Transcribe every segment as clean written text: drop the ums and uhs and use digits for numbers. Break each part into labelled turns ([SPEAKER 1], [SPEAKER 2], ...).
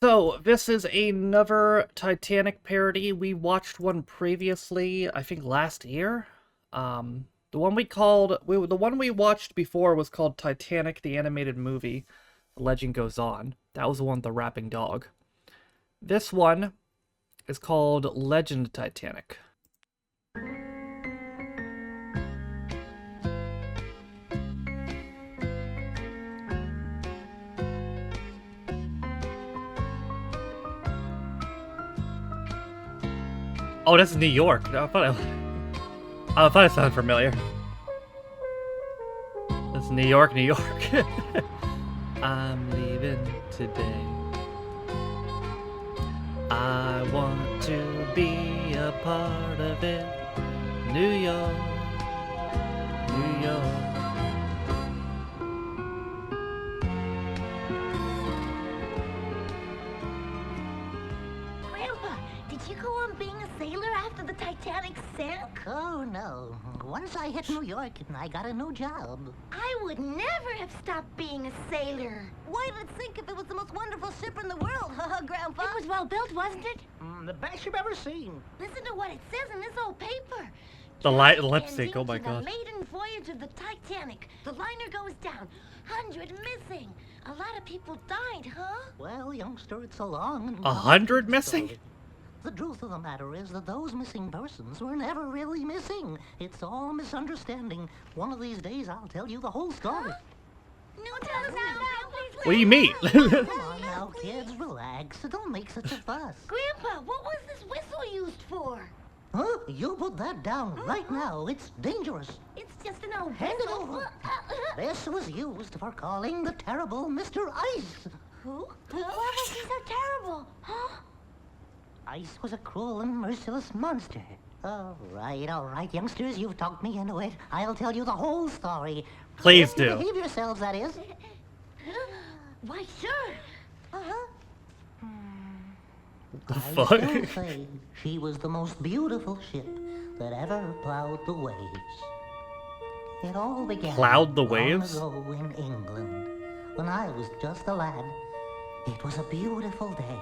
[SPEAKER 1] So, this is another Titanic parody. We watched one previously, I think last year. The one we watched before was called Titanic, the animated movie. The Legend Goes On. That was the one with the rapping dog. This one is called Legend Titanic. Oh, that's New York. I thought it sounded familiar. That's New York, New York. I'm leaving today. I want to be a part of it. New York, New York.
[SPEAKER 2] The Titanic sank?
[SPEAKER 3] Oh, no. Once I hit New York, I got a new job.
[SPEAKER 2] I would never have stopped being a sailor.
[SPEAKER 3] Why did it sink if it was the most wonderful ship in the world, Grandpa?
[SPEAKER 2] It was well built, wasn't it?
[SPEAKER 3] The best you've ever seen.
[SPEAKER 2] Listen to what it says in this old paper.
[SPEAKER 1] The lip sync, oh my god.
[SPEAKER 2] The maiden voyage of the Titanic. The liner goes down. 100 missing. A lot of people died, huh?
[SPEAKER 3] Well, youngster, it's a long and
[SPEAKER 1] 100 missing?
[SPEAKER 3] story. The truth of the matter is that those missing persons were never really missing. It's all a misunderstanding. One of these days, I'll tell you the whole story.
[SPEAKER 2] No, tell us now, please.
[SPEAKER 1] What do you mean?
[SPEAKER 3] Come on now, kids, relax. Don't make such a fuss.
[SPEAKER 2] Grandpa, what was this whistle used for?
[SPEAKER 3] Huh? You put that down right now. It's dangerous.
[SPEAKER 2] It's just an old
[SPEAKER 3] Hand it
[SPEAKER 2] whistle.
[SPEAKER 3] over. This was used for calling the terrible Mr. Ice.
[SPEAKER 2] Who? Why was he so terrible? Huh?
[SPEAKER 3] Ice was a cruel and merciless monster. All right, youngsters, you've talked me into it. I'll tell you the whole story.
[SPEAKER 1] Please
[SPEAKER 3] If you
[SPEAKER 1] do.
[SPEAKER 3] behave yourselves, that is.
[SPEAKER 2] Why, sure.
[SPEAKER 1] The
[SPEAKER 3] I
[SPEAKER 1] fuck?
[SPEAKER 3] still say she was the most beautiful ship that ever plowed the waves. It all began
[SPEAKER 1] Plowed the
[SPEAKER 3] long
[SPEAKER 1] waves?
[SPEAKER 3] ago in England, when I was just a lad. It was a beautiful day,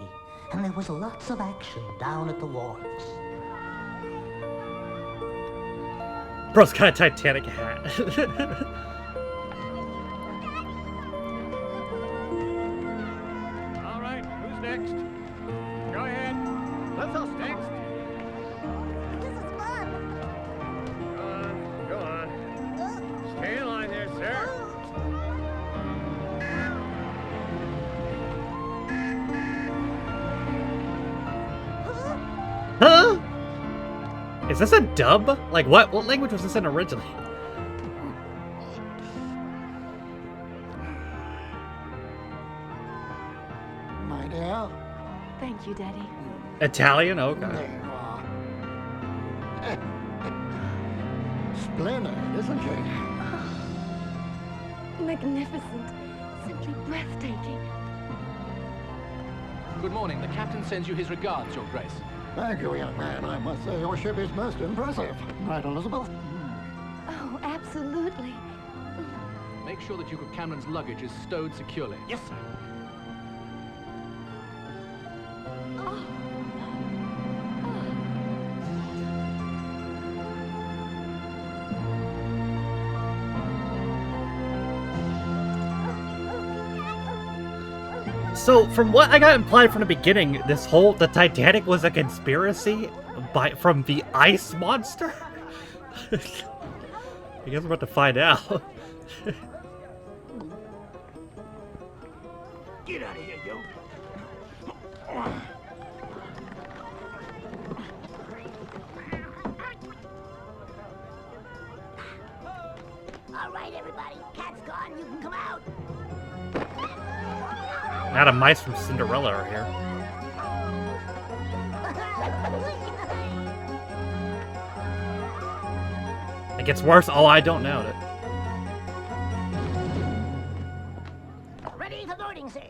[SPEAKER 3] and there was lots of action down at the wharves.
[SPEAKER 1] Bro's got a Titanic hat.
[SPEAKER 4] All right, who's next? Go ahead. Let's us next.
[SPEAKER 3] This is fun.
[SPEAKER 4] Go on. Stay in line there, sir.
[SPEAKER 1] Huh? Is this a dub? Like what language was this in originally?
[SPEAKER 5] My dear.
[SPEAKER 6] Thank you, Daddy.
[SPEAKER 1] Italian? Okay.
[SPEAKER 5] There you are. Splendid, isn't she?
[SPEAKER 6] Magnificent. Simply breathtaking.
[SPEAKER 7] Good morning. The captain sends you his regards, Your Grace.
[SPEAKER 5] Thank you, young man. I must say your ship is most impressive. Right, Elizabeth?
[SPEAKER 6] Oh, absolutely.
[SPEAKER 7] Make sure that Duke of Cameron's luggage is stowed securely.
[SPEAKER 4] Yes, sir.
[SPEAKER 1] So, from what I got implied from the beginning, the Titanic was a conspiracy from the ice monster? I guess we're about to find out.
[SPEAKER 4] Get out of here, yo.
[SPEAKER 2] All right, everybody. Cat's gone. You can come out.
[SPEAKER 1] Not a mice from Cinderella are here. It gets worse? Oh, I don't know it.
[SPEAKER 3] Ready for boarding, sir.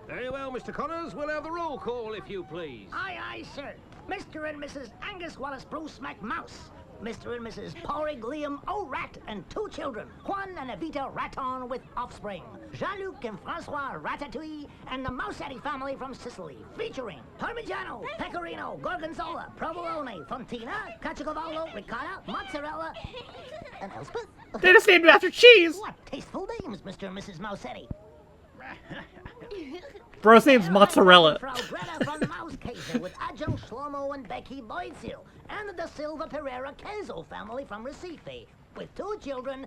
[SPEAKER 4] Very well, Mr. Connors. We'll have the roll call, if you please.
[SPEAKER 3] Aye, aye, sir. Mr. and Mrs. Angus Wallace Bruce McMouse. Mr. and Mrs. Porrig Liam O'Rat and 2 children, Juan and Evita Raton with offspring, Jean-Luc and Francois Ratatouille, and the Mousetti family from Sicily, featuring Parmigiano, Pecorino, Gorgonzola, Provolone, Fontina, Caciocavallo, Ricotta, Mozzarella, and Elspeth.
[SPEAKER 1] They just named it after cheese!
[SPEAKER 3] What tasteful names, Mr. and Mrs. Mousetti.
[SPEAKER 1] Bro's name's Mozzarella.
[SPEAKER 3] Frau Greta von Mauskaiser with adjunct Shlomo and Becky Boydsil, and the Da Silva Pereira Kenzo family from Recife, with 2 children,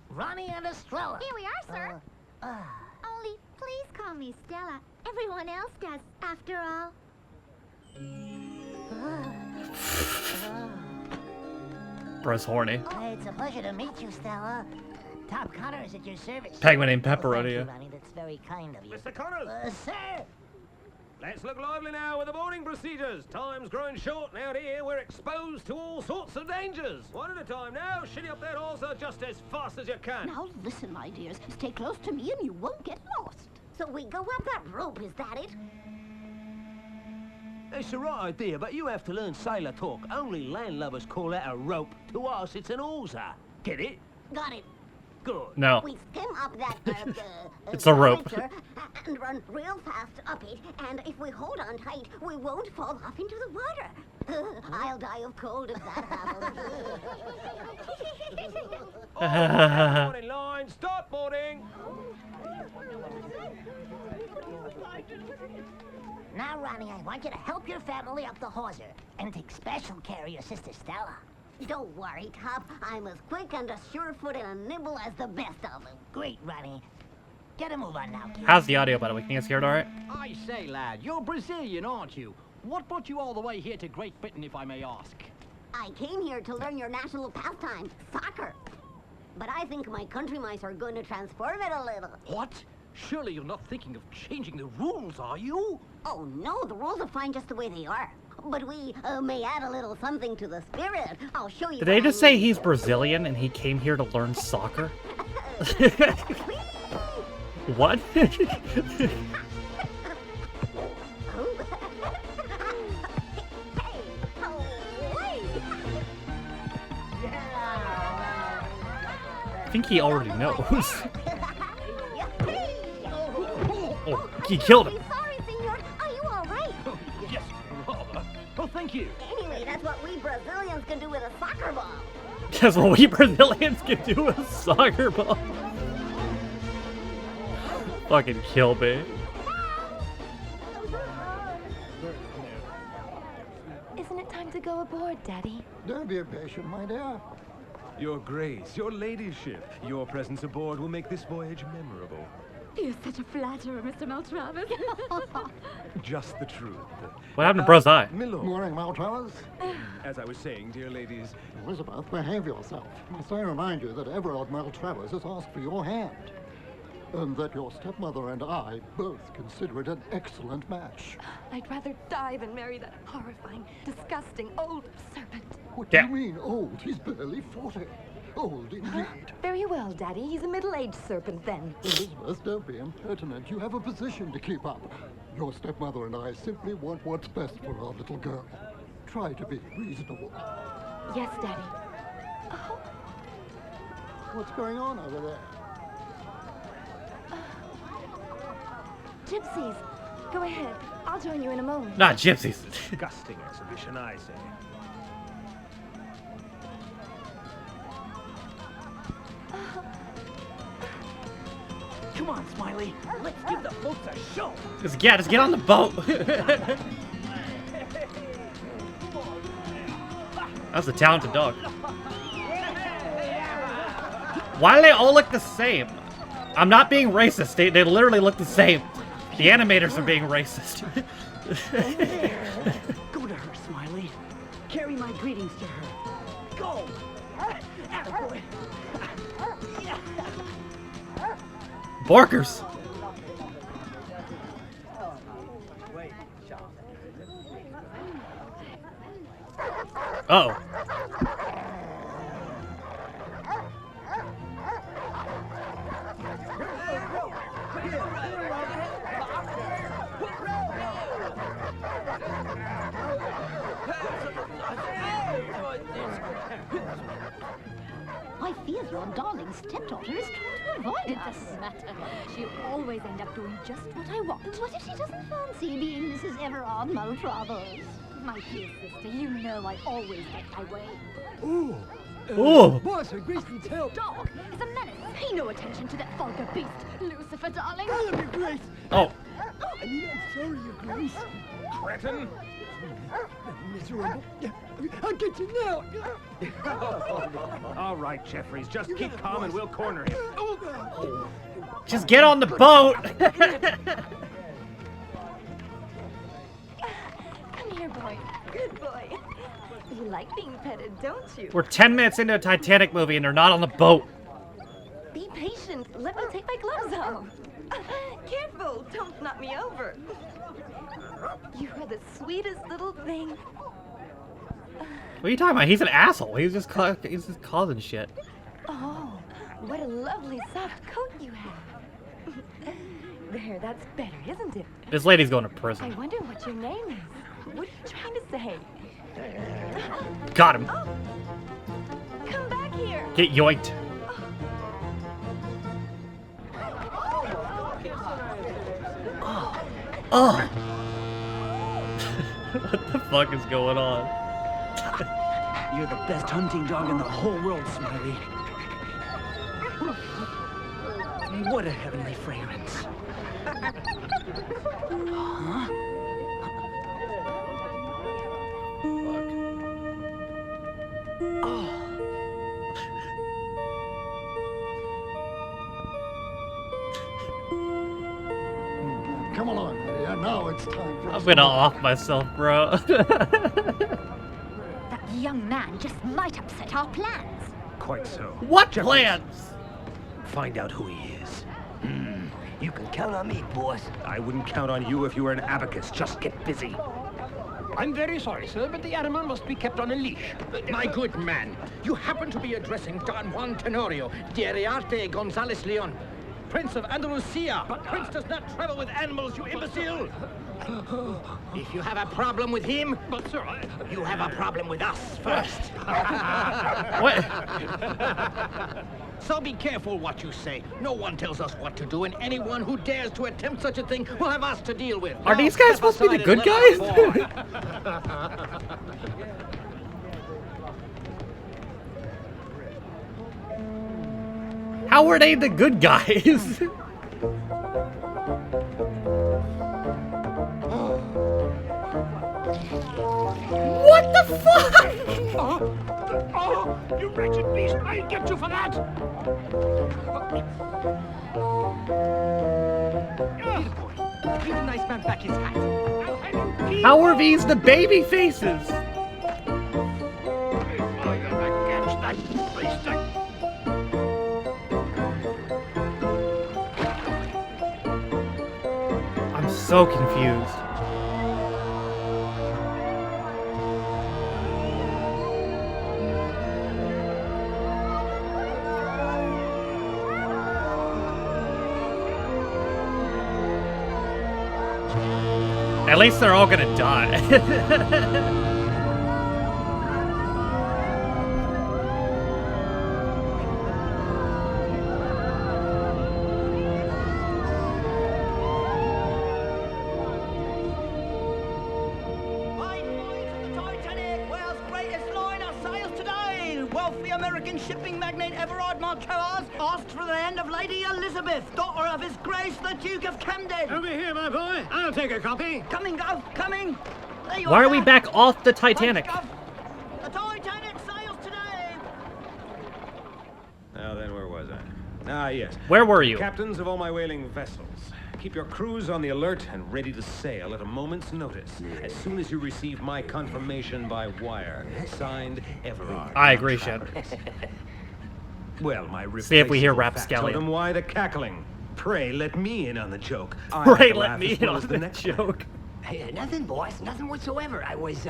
[SPEAKER 3] Ronnie and Estrella.
[SPEAKER 2] Here we are, sir. Only, please call me Stella. Everyone else does, after all.
[SPEAKER 1] Bro's horny.
[SPEAKER 3] It's a pleasure to meet you, Stella. Top Connor is at your service.
[SPEAKER 1] Penguin named
[SPEAKER 3] Thank
[SPEAKER 1] Pepperoni.
[SPEAKER 3] you, Ronnie. That's very kind of you.
[SPEAKER 4] Mr. Connors!
[SPEAKER 3] Sir!
[SPEAKER 4] Let's look lively now with the boarding procedures. Time's growing short, and out here we're exposed to all sorts of dangers. One at a time now. Shitty up that hawser just as fast as you can.
[SPEAKER 2] Now listen, my dears. Stay close to me and you won't get lost. So we go up that rope, is that it?
[SPEAKER 8] It's the right idea, but you have to learn sailor talk. Only landlubbers call that a rope. To us, it's an hawser. Get it?
[SPEAKER 2] Got it.
[SPEAKER 8] Good.
[SPEAKER 1] No.
[SPEAKER 2] We skim up that,
[SPEAKER 1] It's a rope.
[SPEAKER 2] connector and run real fast up it, and if we hold on tight, we won't fall off into the water. I'll die of cold if that happens.
[SPEAKER 4] Boarding line, start boarding.
[SPEAKER 3] Now, Ronnie, I want you to help your family up the hawser and take special care of your sister Stella.
[SPEAKER 2] Don't worry, Top. I'm as quick and as sure-footed and nimble as the best of them.
[SPEAKER 3] Great, Ronnie. Get a move on now, kid.
[SPEAKER 1] How's the audio, by the way? Can you guys hear it alright?
[SPEAKER 7] I say, lad, you're Brazilian, aren't you? What brought you all the way here to Great Britain, if I may ask?
[SPEAKER 2] I came here to learn your national pastime, soccer. But I think my country mice are going to transform it a little.
[SPEAKER 7] What? Surely you're not thinking of changing the rules, are you?
[SPEAKER 2] Oh, no, the rules are fine just the way they are. But we may add a little something to the spirit. I'll show you.
[SPEAKER 1] Did they just say he's Brazilian and he came here to learn soccer? What? I think he already knows. Oh, he killed him.
[SPEAKER 2] Sorry, senor. Are you all right?
[SPEAKER 7] Yes, rather. Oh, thank you.
[SPEAKER 2] Anyway, that's what we Brazilians can do with a soccer ball.
[SPEAKER 1] That's what we Brazilians can do with a soccer ball. Fucking kill me.
[SPEAKER 6] Isn't it time to go aboard, Daddy?
[SPEAKER 5] Don't be impatient, my dear.
[SPEAKER 9] Your Grace, your ladyship, your presence aboard will make this voyage memorable.
[SPEAKER 6] You're such a flatterer, Mr. Maltravis.
[SPEAKER 9] Just the truth.
[SPEAKER 1] What happened to Bro's eye?
[SPEAKER 9] Milord,
[SPEAKER 5] Morning, Maltravers.
[SPEAKER 9] as I was saying, dear ladies,
[SPEAKER 5] Elizabeth, behave yourself. Must I remind you that Everard Maltravers has asked for your hand? And that your stepmother and I both consider it an excellent match.
[SPEAKER 6] I'd rather die than marry that horrifying, disgusting old serpent.
[SPEAKER 5] What do
[SPEAKER 1] Yeah.
[SPEAKER 5] you mean, old? He's barely 40. Old indeed.
[SPEAKER 6] Very well, Daddy. He's a middle-aged serpent then.
[SPEAKER 5] Elizabeth, don't be impertinent. You have a position to keep up. Your stepmother and I simply want what's best for our little girl. Try to be reasonable.
[SPEAKER 6] Yes, Daddy.
[SPEAKER 5] What's going on over there?
[SPEAKER 6] Gypsies. Go ahead. I'll join you in a moment.
[SPEAKER 1] Not gypsies.
[SPEAKER 4] Disgusting exhibition, I say.
[SPEAKER 8] Come on, Smiley. Let's give the folks a show.
[SPEAKER 1] Just get on the boat. That's a talented dog. Why do they all look the same? I'm not being racist. They literally look the same. The animators are being racist.
[SPEAKER 8] Go to her, Smiley. Carry my greetings to her. Go. Attaboy.
[SPEAKER 1] Borkers. Uh oh.
[SPEAKER 2] I fear your darling stepdaughter is trying to avoid
[SPEAKER 6] It
[SPEAKER 2] us.
[SPEAKER 6] doesn't matter. She'll always end up doing just what I want.
[SPEAKER 2] What if she doesn't fancy being Mrs. Everard Maltravers?
[SPEAKER 6] My dear sister, you know I always get my way.
[SPEAKER 10] Ooh.
[SPEAKER 1] Ooh.
[SPEAKER 10] Boss, a Grace's help.
[SPEAKER 6] Dog is a menace. Pay no attention to that vulgar beast. Lucifer, darling.
[SPEAKER 10] I love you, Grace.
[SPEAKER 1] Oh.
[SPEAKER 10] I mean, I'm sorry, you Grace.
[SPEAKER 4] Cretin!
[SPEAKER 10] Miserable. I'll get you now.
[SPEAKER 4] All right, Jeffries, just keep calm and we'll corner him.
[SPEAKER 1] Just get on the boat.
[SPEAKER 6] Come here, boy. Good boy. You like being petted, don't you?
[SPEAKER 1] We're 10 minutes into a Titanic movie and they're not on the boat.
[SPEAKER 6] Be patient. Let me take my gloves off. Careful. Don't knock me over. You are the sweetest little thing.
[SPEAKER 1] What are you talking about? He's an asshole. He's just causing shit.
[SPEAKER 6] Oh, what a lovely soft coat you have. There, that's better, isn't it?
[SPEAKER 1] This lady's going to
[SPEAKER 6] I
[SPEAKER 1] prison.
[SPEAKER 6] wonder what your name is. What are you trying to say?
[SPEAKER 1] Got him.
[SPEAKER 6] Oh, come back here.
[SPEAKER 1] Get yoinked. Oh. What the fuck is going on?
[SPEAKER 7] You're the best hunting dog in the whole world, Smiley. What a heavenly fragrance. Huh? Oh.
[SPEAKER 5] Come along, Lydia. Now it's time for
[SPEAKER 1] I'm gonna off myself, bro.
[SPEAKER 2] That young man just might upset our plans.
[SPEAKER 4] Quite so.
[SPEAKER 1] What
[SPEAKER 4] Jeffries,
[SPEAKER 1] plans?
[SPEAKER 8] Find out who he is. You can count on me, boss.
[SPEAKER 4] I wouldn't count on you if you were an abacus. Just get busy.
[SPEAKER 7] I'm very sorry, sir, but the animal must be kept on a leash. My good man, you happen to be addressing Don Juan Tenorio de Ariarte Gonzalez Leon, Prince of Andalusia. But Prince does not travel with animals, you imbecile! If you have a problem with him, but sir, you have a problem with us first.
[SPEAKER 1] What?
[SPEAKER 7] So be careful what you say. No one tells us what to do, and anyone who dares to attempt such a thing will have us to deal with.
[SPEAKER 1] Are
[SPEAKER 7] Now,
[SPEAKER 1] these guys
[SPEAKER 7] step
[SPEAKER 1] supposed to be the
[SPEAKER 7] aside
[SPEAKER 1] good
[SPEAKER 7] and let
[SPEAKER 1] guys?
[SPEAKER 7] us board.
[SPEAKER 1] How were they the good guys? What the fuck?
[SPEAKER 7] Oh, you wretched beast! I'll get you for that! Give the nice man back his hat.
[SPEAKER 1] How are these the baby faces? I'm so confused. At least they're all gonna die.
[SPEAKER 3] The Titanic, world's greatest liner, sails today. Wealthy American shipping magnate Everard Marquez asked for the hand of Lady Elizabeth, daughter of His Grace the Duke of Camden.
[SPEAKER 4] Over here, my boy. I'll take a copy.
[SPEAKER 3] Coming, Gov, coming. There you
[SPEAKER 1] Why are we back off the Titanic?
[SPEAKER 3] The Titanic sails today.
[SPEAKER 4] Now then, where was I? Ah, yes.
[SPEAKER 1] Where were you?
[SPEAKER 4] Captains of all my whaling vessels, keep your crews on the alert and ready to sail at a moment's notice. As soon as you receive my confirmation by wire. Signed, Everard.
[SPEAKER 1] I agree, Shep.
[SPEAKER 4] Well, my
[SPEAKER 1] See if we hear
[SPEAKER 4] replaceable factotum,
[SPEAKER 1] rapscallion.
[SPEAKER 4] why the cackling? Pray let me in on the joke. I'll
[SPEAKER 1] Pray
[SPEAKER 4] have to
[SPEAKER 1] let
[SPEAKER 4] laugh
[SPEAKER 1] me
[SPEAKER 4] as
[SPEAKER 1] in
[SPEAKER 4] well
[SPEAKER 1] on
[SPEAKER 4] as
[SPEAKER 1] the
[SPEAKER 4] next man.
[SPEAKER 1] joke.
[SPEAKER 11] Hey, nothing, boss. Nothing whatsoever. I was,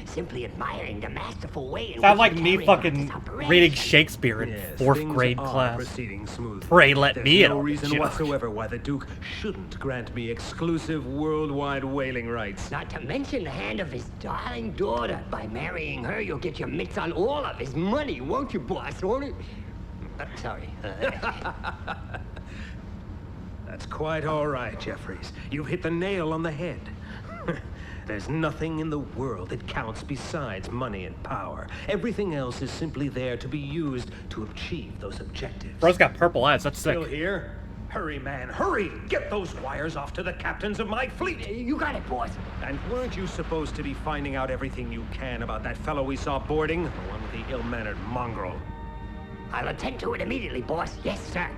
[SPEAKER 11] simply admiring the masterful way in
[SPEAKER 1] Sounds
[SPEAKER 11] which
[SPEAKER 1] like
[SPEAKER 11] you
[SPEAKER 1] me
[SPEAKER 11] carried out
[SPEAKER 1] fucking
[SPEAKER 11] this operation.
[SPEAKER 1] reading Shakespeare in
[SPEAKER 9] Yes,
[SPEAKER 1] 4th
[SPEAKER 9] things
[SPEAKER 1] grade
[SPEAKER 9] are
[SPEAKER 1] class.
[SPEAKER 9] proceeding smoothly.
[SPEAKER 1] Pray let
[SPEAKER 9] There's
[SPEAKER 1] me in
[SPEAKER 9] no
[SPEAKER 1] on this
[SPEAKER 9] reason
[SPEAKER 1] joke.
[SPEAKER 9] whatsoever why the Duke shouldn't grant me exclusive worldwide whaling rights.
[SPEAKER 11] Not to mention the hand of his darling daughter. By marrying her, you'll get your mitts on all of his money, won't you, boss? Won't it? Sorry.
[SPEAKER 9] That's quite all right, Jeffries. You've hit the nail on the head. There's nothing in the world that counts besides money and power. Everything else is simply there to be used to achieve those objectives.
[SPEAKER 1] Bro's got purple eyes, that's sick.
[SPEAKER 9] Still here? Hurry, man, hurry! Get those wires off to the captains of my fleet!
[SPEAKER 11] You got it, boss.
[SPEAKER 9] And weren't you supposed to be finding out everything you can about that fellow we saw boarding? The one with the ill-mannered mongrel.
[SPEAKER 11] I'll attend to it immediately, boss. Yes, sir.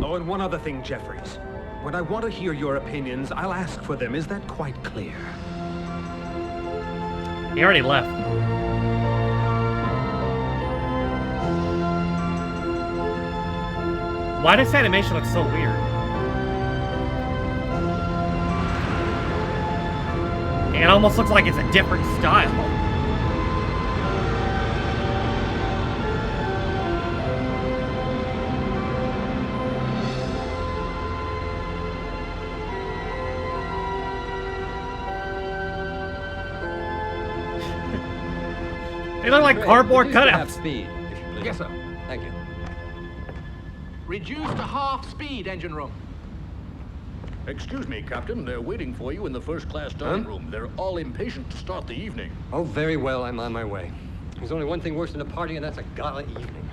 [SPEAKER 9] Oh, and one other thing, Jeffries. When I want to hear your opinions, I'll ask for them. Is that quite clear?
[SPEAKER 1] He already left. Why does this animation look so weird? It almost looks like it's a different style. They look like cardboard cutouts.
[SPEAKER 7] Speed, if you please. Yes, sir. Thank you. Reduce to half speed, engine room.
[SPEAKER 12] Excuse me, Captain. They're waiting for you in the first-class dining room. They're all impatient to start the evening.
[SPEAKER 13] Oh, very well. I'm on my way. There's only one thing worse than a party, and that's a gala evening.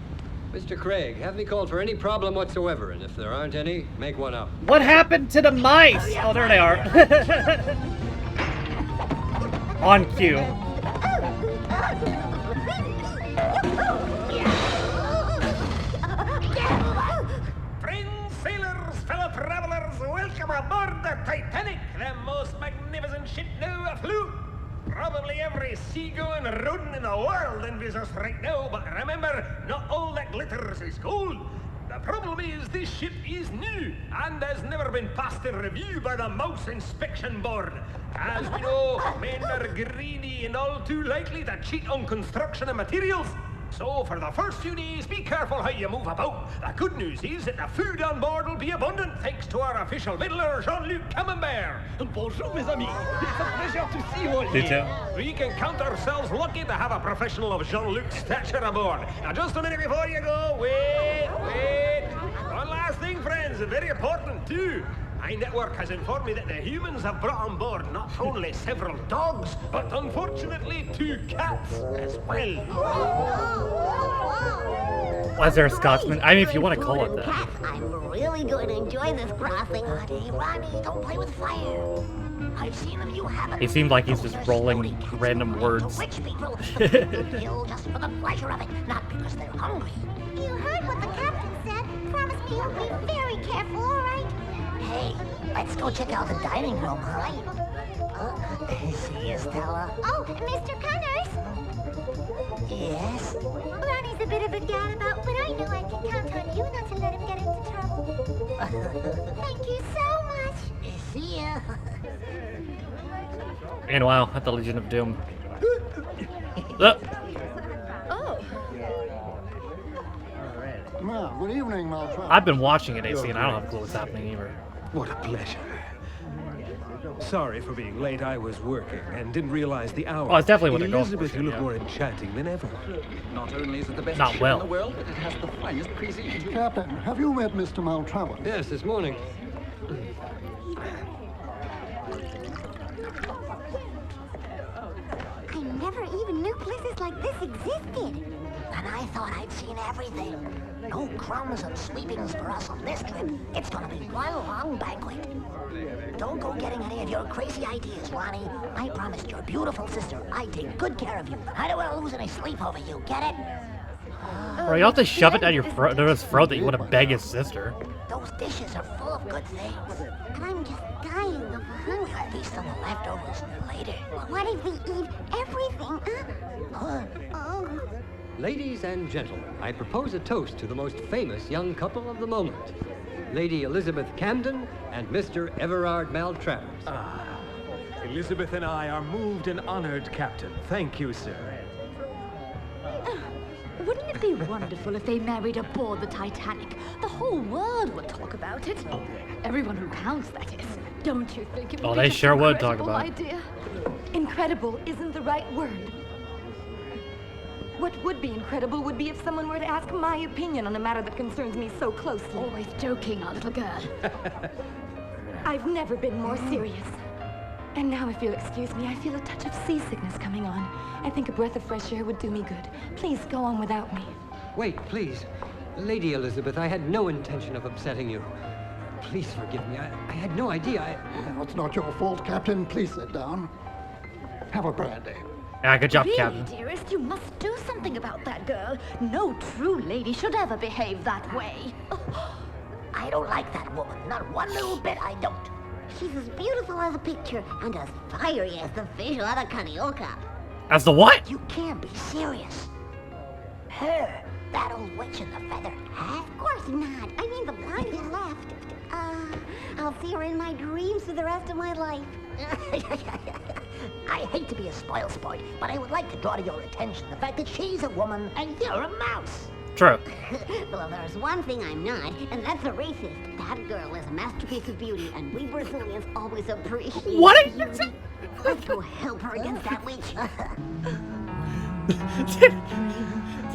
[SPEAKER 13] Mr. Craig, have me called for any problem whatsoever, and if there aren't any, make one up.
[SPEAKER 1] What happened to the mice? Oh, there they are. On cue.
[SPEAKER 4] Friends, sailors, fellow travelers, welcome aboard the Titanic, the most magnificent ship now afloat. Probably every seagoing rodent in the world envies us right now, but remember, not all that glitters is gold. The problem is this ship is new and has never been passed in review by the Mouse Inspection Board. As we know, men are greedy and all too likely to cheat on construction and materials. So for the first few days, be careful how you move about. The good news is that the food on board will be abundant thanks to our official middler, Jean-Luc Camembert.
[SPEAKER 10] Bonjour, mes amis. It's a pleasure to see you all
[SPEAKER 1] Did
[SPEAKER 10] here.
[SPEAKER 1] you?
[SPEAKER 4] We can count ourselves lucky to have a professional of Jean-Luc's stature aboard. Now, just a minute before you go, wait. One last thing, friends, very important too. My network has informed me that the humans have brought on board not only several dogs, but unfortunately 2 cats as well.
[SPEAKER 1] Why is there a Scotsman? I mean, if you want to call it that.
[SPEAKER 2] Cats, I'm really going to enjoy this crossing. Ronnie, don't play with fire. I've seen them, you haven't.
[SPEAKER 1] He seemed like he's just rolling random words.
[SPEAKER 2] Rich people kill just for the pleasure of it, not because they're hungry. You heard what the captain said. Promise me you'll be very careful, all right? Hey, let's go check out the dining room, huh? See you, Stella. Oh, Mr. Connors. Yes? Ronnie's a bit of a gadabout, but I know I can count on you not to let him get into trouble. Thank you so much. See ya.
[SPEAKER 1] Meanwhile, at the Legion of Doom.
[SPEAKER 6] Oh.
[SPEAKER 5] Well, good evening, Maltram.
[SPEAKER 1] I've been watching it, AC, and I don't have a clue what's happening either.
[SPEAKER 9] What a pleasure. Sorry for being late. I was working and didn't realize the hour.
[SPEAKER 1] Oh, it's definitely what they're going for,
[SPEAKER 9] Elizabeth, you look
[SPEAKER 1] yeah.
[SPEAKER 9] more enchanting than ever.
[SPEAKER 7] Not only is it the best
[SPEAKER 1] Not
[SPEAKER 7] ship
[SPEAKER 1] well.
[SPEAKER 7] in the world, but it has the finest cuisine.
[SPEAKER 5] Captain, have you met Mr. Maltravers?
[SPEAKER 13] Yes, this morning.
[SPEAKER 2] I never even knew places like this existed. And I thought I'd seen everything. No crumbs and sweepings for us on this trip. It's gonna be one long banquet. Don't go getting any of your crazy ideas, Ronnie. I promised your beautiful sister I'd take good care of you. I don't want to lose any sleep over you, get it?
[SPEAKER 1] Bro, you have to shove it down your throat, down his throat that you want to beg his sister.
[SPEAKER 2] Those dishes are full of good things. And I'm just dying of hunger. We'll feast on the leftovers later. What if we eat everything, huh? Oh.
[SPEAKER 13] Ladies and gentlemen, I propose a toast to the most famous young couple of the moment. Lady Elizabeth Camden and Mr. Everard Maltravers.
[SPEAKER 9] Ah, Elizabeth and I are moved and honored, Captain. Thank you, sir.
[SPEAKER 14] Wouldn't it be wonderful if they married aboard the Titanic? The whole world would talk about it. Everyone who counts, that is. Don't you think it would
[SPEAKER 1] Oh,
[SPEAKER 14] be
[SPEAKER 1] they
[SPEAKER 14] just
[SPEAKER 1] sure
[SPEAKER 14] an
[SPEAKER 1] would talk
[SPEAKER 14] incredible
[SPEAKER 1] about it.
[SPEAKER 14] idea? Incredible isn't the right word. What would be incredible would be if someone were to ask my opinion on a matter that concerns me so closely.
[SPEAKER 6] Always joking, our little girl.
[SPEAKER 14] I've never been more serious. And now, if you'll excuse me, I feel a touch of seasickness coming on. I think a breath of fresh air would do me good. Please go on without me.
[SPEAKER 13] Wait, please. Lady Elizabeth, I had no intention of upsetting you. Please forgive me. I had no idea.
[SPEAKER 5] No, it's not your fault, Captain. Please sit down. Have a brandy.
[SPEAKER 1] Yeah, good job,
[SPEAKER 14] Really,
[SPEAKER 1] Captain.
[SPEAKER 14] dearest, you must do something about that girl. No true lady should ever behave that way.
[SPEAKER 3] I don't like that woman. Not one little bit, I don't.
[SPEAKER 2] She's as beautiful as a picture and as fiery as the fish on a carioca.
[SPEAKER 1] As the what?
[SPEAKER 3] You can't be serious. Her, that old witch in the feather hat?
[SPEAKER 2] Of course not. I mean the blonde who left. I'll see her in my dreams for the rest of my life.
[SPEAKER 3] I hate to be a spoilsport, but I would like to draw to your attention the fact that she's a woman and you're a mouse.
[SPEAKER 1] True.
[SPEAKER 2] Well, there's one thing I'm not, and that's a racist. That girl is a masterpiece of beauty, and we Brazilians always appreciate
[SPEAKER 1] What did
[SPEAKER 2] beauty.
[SPEAKER 1] you say?
[SPEAKER 2] Let's go help her against that witch.
[SPEAKER 1] Did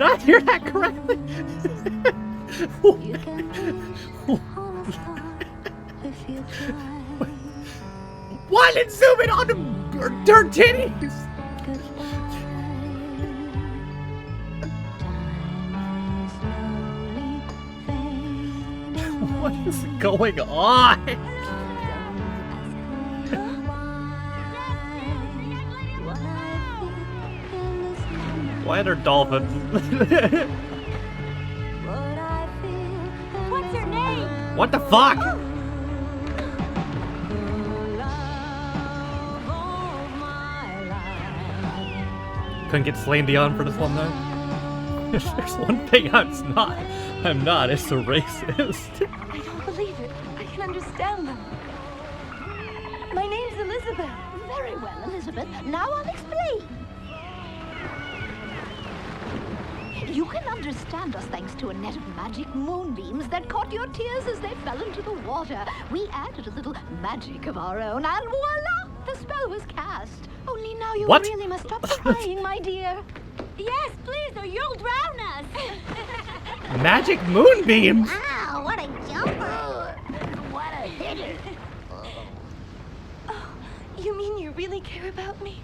[SPEAKER 1] I hear that correctly? Why did it zoom in on the dirt titties? What is going on? Why are there dolphins?
[SPEAKER 2] What's her name?
[SPEAKER 1] What the fuck? Couldn't get Celine Dion for this one though. If there's one thing I'm not, it's a racist.
[SPEAKER 14] I don't believe it. I can understand them. My name's Elizabeth.
[SPEAKER 6] Very well, Elizabeth. Now I'll explain. You can understand us thanks to a net of magic moonbeams that caught your tears as they fell into the water. We added a little magic of our own, and voila! The spell was cast. Only now you
[SPEAKER 1] What?
[SPEAKER 6] really must stop crying, my dear.
[SPEAKER 2] Yes, please, or you'll drown us.
[SPEAKER 1] Magic moonbeams?
[SPEAKER 2] Wow, what a jumper.
[SPEAKER 3] What a hitter.
[SPEAKER 14] Oh, you mean you really care about me?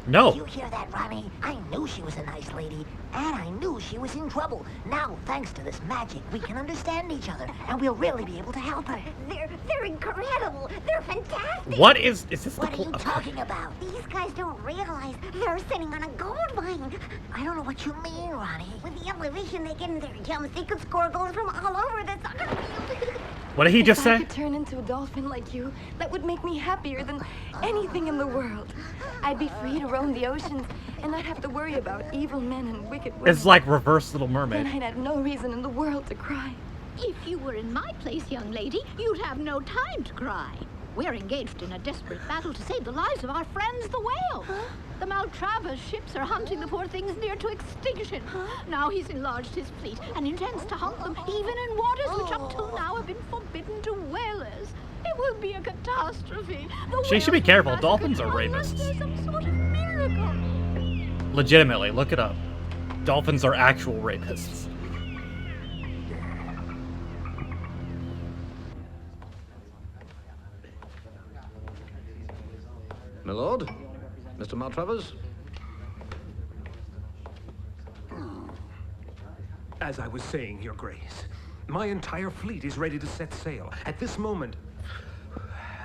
[SPEAKER 1] No.
[SPEAKER 3] You hear that, Ronnie? I knew she was a nice lady, and I knew she was in trouble. Now, thanks to this magic, we can understand each other, and we'll really be able to help her.
[SPEAKER 2] They're incredible. They're fantastic.
[SPEAKER 1] What is this?
[SPEAKER 3] What are you talking about?
[SPEAKER 2] These guys don't realize they're sitting on a gold mine.
[SPEAKER 3] I don't know what you mean, Ronnie.
[SPEAKER 2] With the elevation they get in their jumps, they could score goals from all over the soccer field.
[SPEAKER 1] What did he just
[SPEAKER 14] If I
[SPEAKER 1] say?
[SPEAKER 14] could turn into a dolphin like you, that would make me happier than anything in the world. I'd be free to roam the oceans and not have to worry about evil men and wicked women.
[SPEAKER 1] It's like reverse Little
[SPEAKER 14] Then
[SPEAKER 1] Mermaid.
[SPEAKER 14] I'd have no reason in the world to cry.
[SPEAKER 6] If you were in my place, young lady, you'd have no time to cry. We're engaged in a desperate battle to save the lives of our friends, the whales. The Maltravers ships are hunting the poor things near to extinction. Now he's enlarged his fleet and intends to hunt them even in waters which up till now have been forbidden to whalers. It will be a catastrophe. The
[SPEAKER 1] She should be
[SPEAKER 6] whales
[SPEAKER 1] careful.
[SPEAKER 6] will
[SPEAKER 1] Dolphins
[SPEAKER 6] massacre
[SPEAKER 1] are
[SPEAKER 6] unless
[SPEAKER 1] rapists.
[SPEAKER 6] there's some sort of miracle.
[SPEAKER 1] Legitimately, look it up. Dolphins are actual rapists.
[SPEAKER 12] My lord? Mr. Maltravers?
[SPEAKER 9] As I was saying, Your Grace, my entire fleet is ready to set sail. At this moment,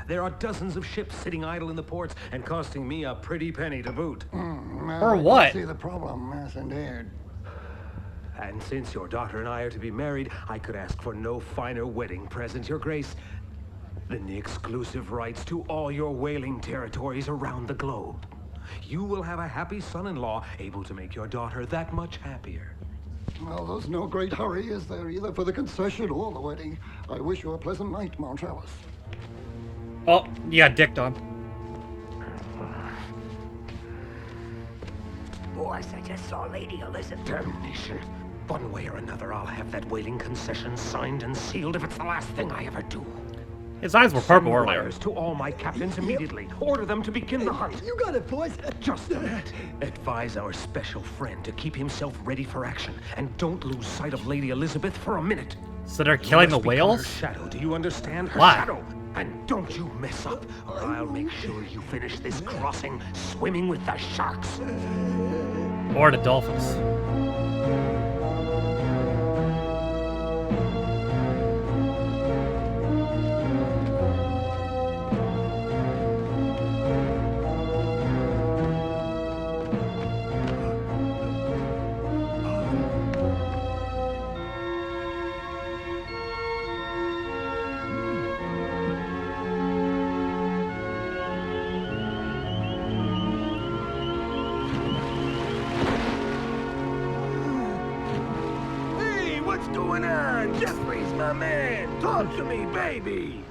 [SPEAKER 9] there are dozens of ships sitting idle in the ports and costing me a pretty penny to boot.
[SPEAKER 1] Or what?
[SPEAKER 5] I see the problem, yes, indeed.
[SPEAKER 9] And since your daughter and I are to be married, I could ask for no finer wedding present, Your Grace, than the exclusive rights to all your whaling territories around the globe. You will have a happy son-in-law, able to make your daughter that much happier.
[SPEAKER 5] Well, there's no great hurry, is there, either for the concession or the wedding. I wish you a pleasant night, Mount Travis.
[SPEAKER 1] Oh, you got dicked on.
[SPEAKER 11] boss. I just saw Lady Elizabeth.
[SPEAKER 9] Damnation. One way or another, I'll have that whaling concession signed and sealed if it's the last thing I ever do.
[SPEAKER 1] His eyes were purple
[SPEAKER 9] Send
[SPEAKER 1] earlier.
[SPEAKER 9] wires to all my captains immediately. Order them to begin the hunt.
[SPEAKER 10] You got it, boys.
[SPEAKER 9] Just a minute. Advise our special friend to keep himself ready for action, and don't lose sight of Lady Elizabeth for a minute.
[SPEAKER 1] So they're killing the
[SPEAKER 9] You must become
[SPEAKER 1] whales?
[SPEAKER 9] Her shadow, do you understand? Her
[SPEAKER 1] Why?
[SPEAKER 9] shadow. And don't you mess up, or I'll make sure you finish this crossing swimming with the sharks.
[SPEAKER 1] Or the dolphins.
[SPEAKER 8] Hey, what's going on? Jeffries, my man. Talk to me, baby.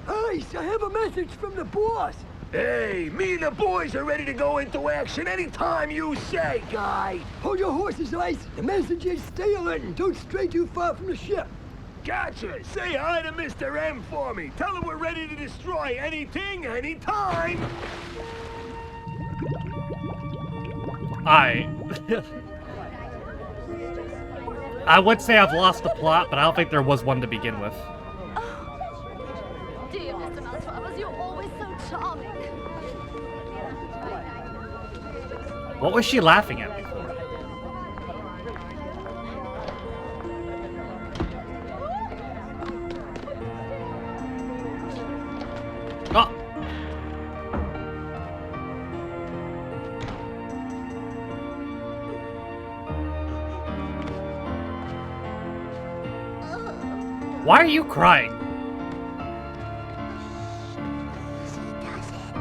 [SPEAKER 10] Ice, I have a message from the boss.
[SPEAKER 8] Hey, me and the boys are ready to go into action anytime you say, guy.
[SPEAKER 10] Hold your horses, Ice. The message is stay alert and don't stray too far from the ship.
[SPEAKER 8] Gotcha. Say hi to Mr. M for me. Tell him we're ready to destroy anything, anytime.
[SPEAKER 1] I would say I've lost the plot, but I don't think there was one to begin with.
[SPEAKER 6] Dear Mr. Maltravers, you're always so charming.
[SPEAKER 1] What was she laughing at before? Oh! Why are you crying?
[SPEAKER 2] She does it.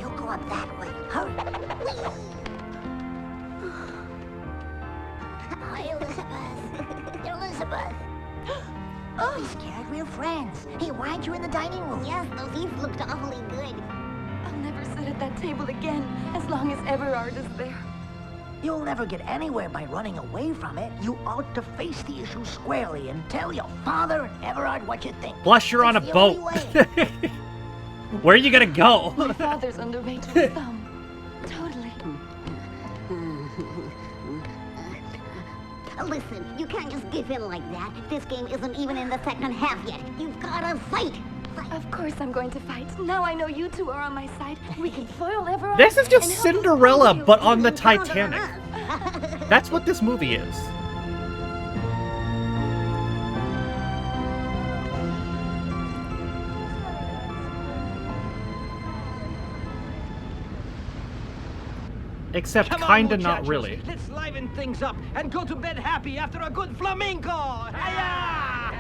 [SPEAKER 2] You go up that way. Hurry. Whee! Hi, Elizabeth. Elizabeth. Don't be scared. We're friends. Hey, why aren't you in the dining room? Yes, those eats looked awfully good.
[SPEAKER 14] I'll never sit at that table again as long as Everard is there.
[SPEAKER 3] You'll never get anywhere by running away from it. You ought to face the issue squarely and tell your father and Everard what you think.
[SPEAKER 1] Plus, you're on a
[SPEAKER 3] It's the
[SPEAKER 1] boat.
[SPEAKER 3] only way.
[SPEAKER 1] Where are you gonna go?
[SPEAKER 14] My father's under Rachel's thumb. Totally.
[SPEAKER 2] Listen, you can't just give in like that. This game isn't even in the second half yet. You've gotta fight.
[SPEAKER 14] Of course I'm going to fight. Now I know you two are on my side. We can foil Everard.
[SPEAKER 1] This is just
[SPEAKER 14] and help
[SPEAKER 1] Cinderella,
[SPEAKER 14] us
[SPEAKER 1] but on the
[SPEAKER 2] Count on
[SPEAKER 1] Titanic.
[SPEAKER 2] us.
[SPEAKER 1] That's what this movie is. Except
[SPEAKER 7] Come on,
[SPEAKER 1] kinda not
[SPEAKER 7] muchachos.
[SPEAKER 1] really.
[SPEAKER 7] Let's liven things up and go to bed happy after a good flamenco. Hiya!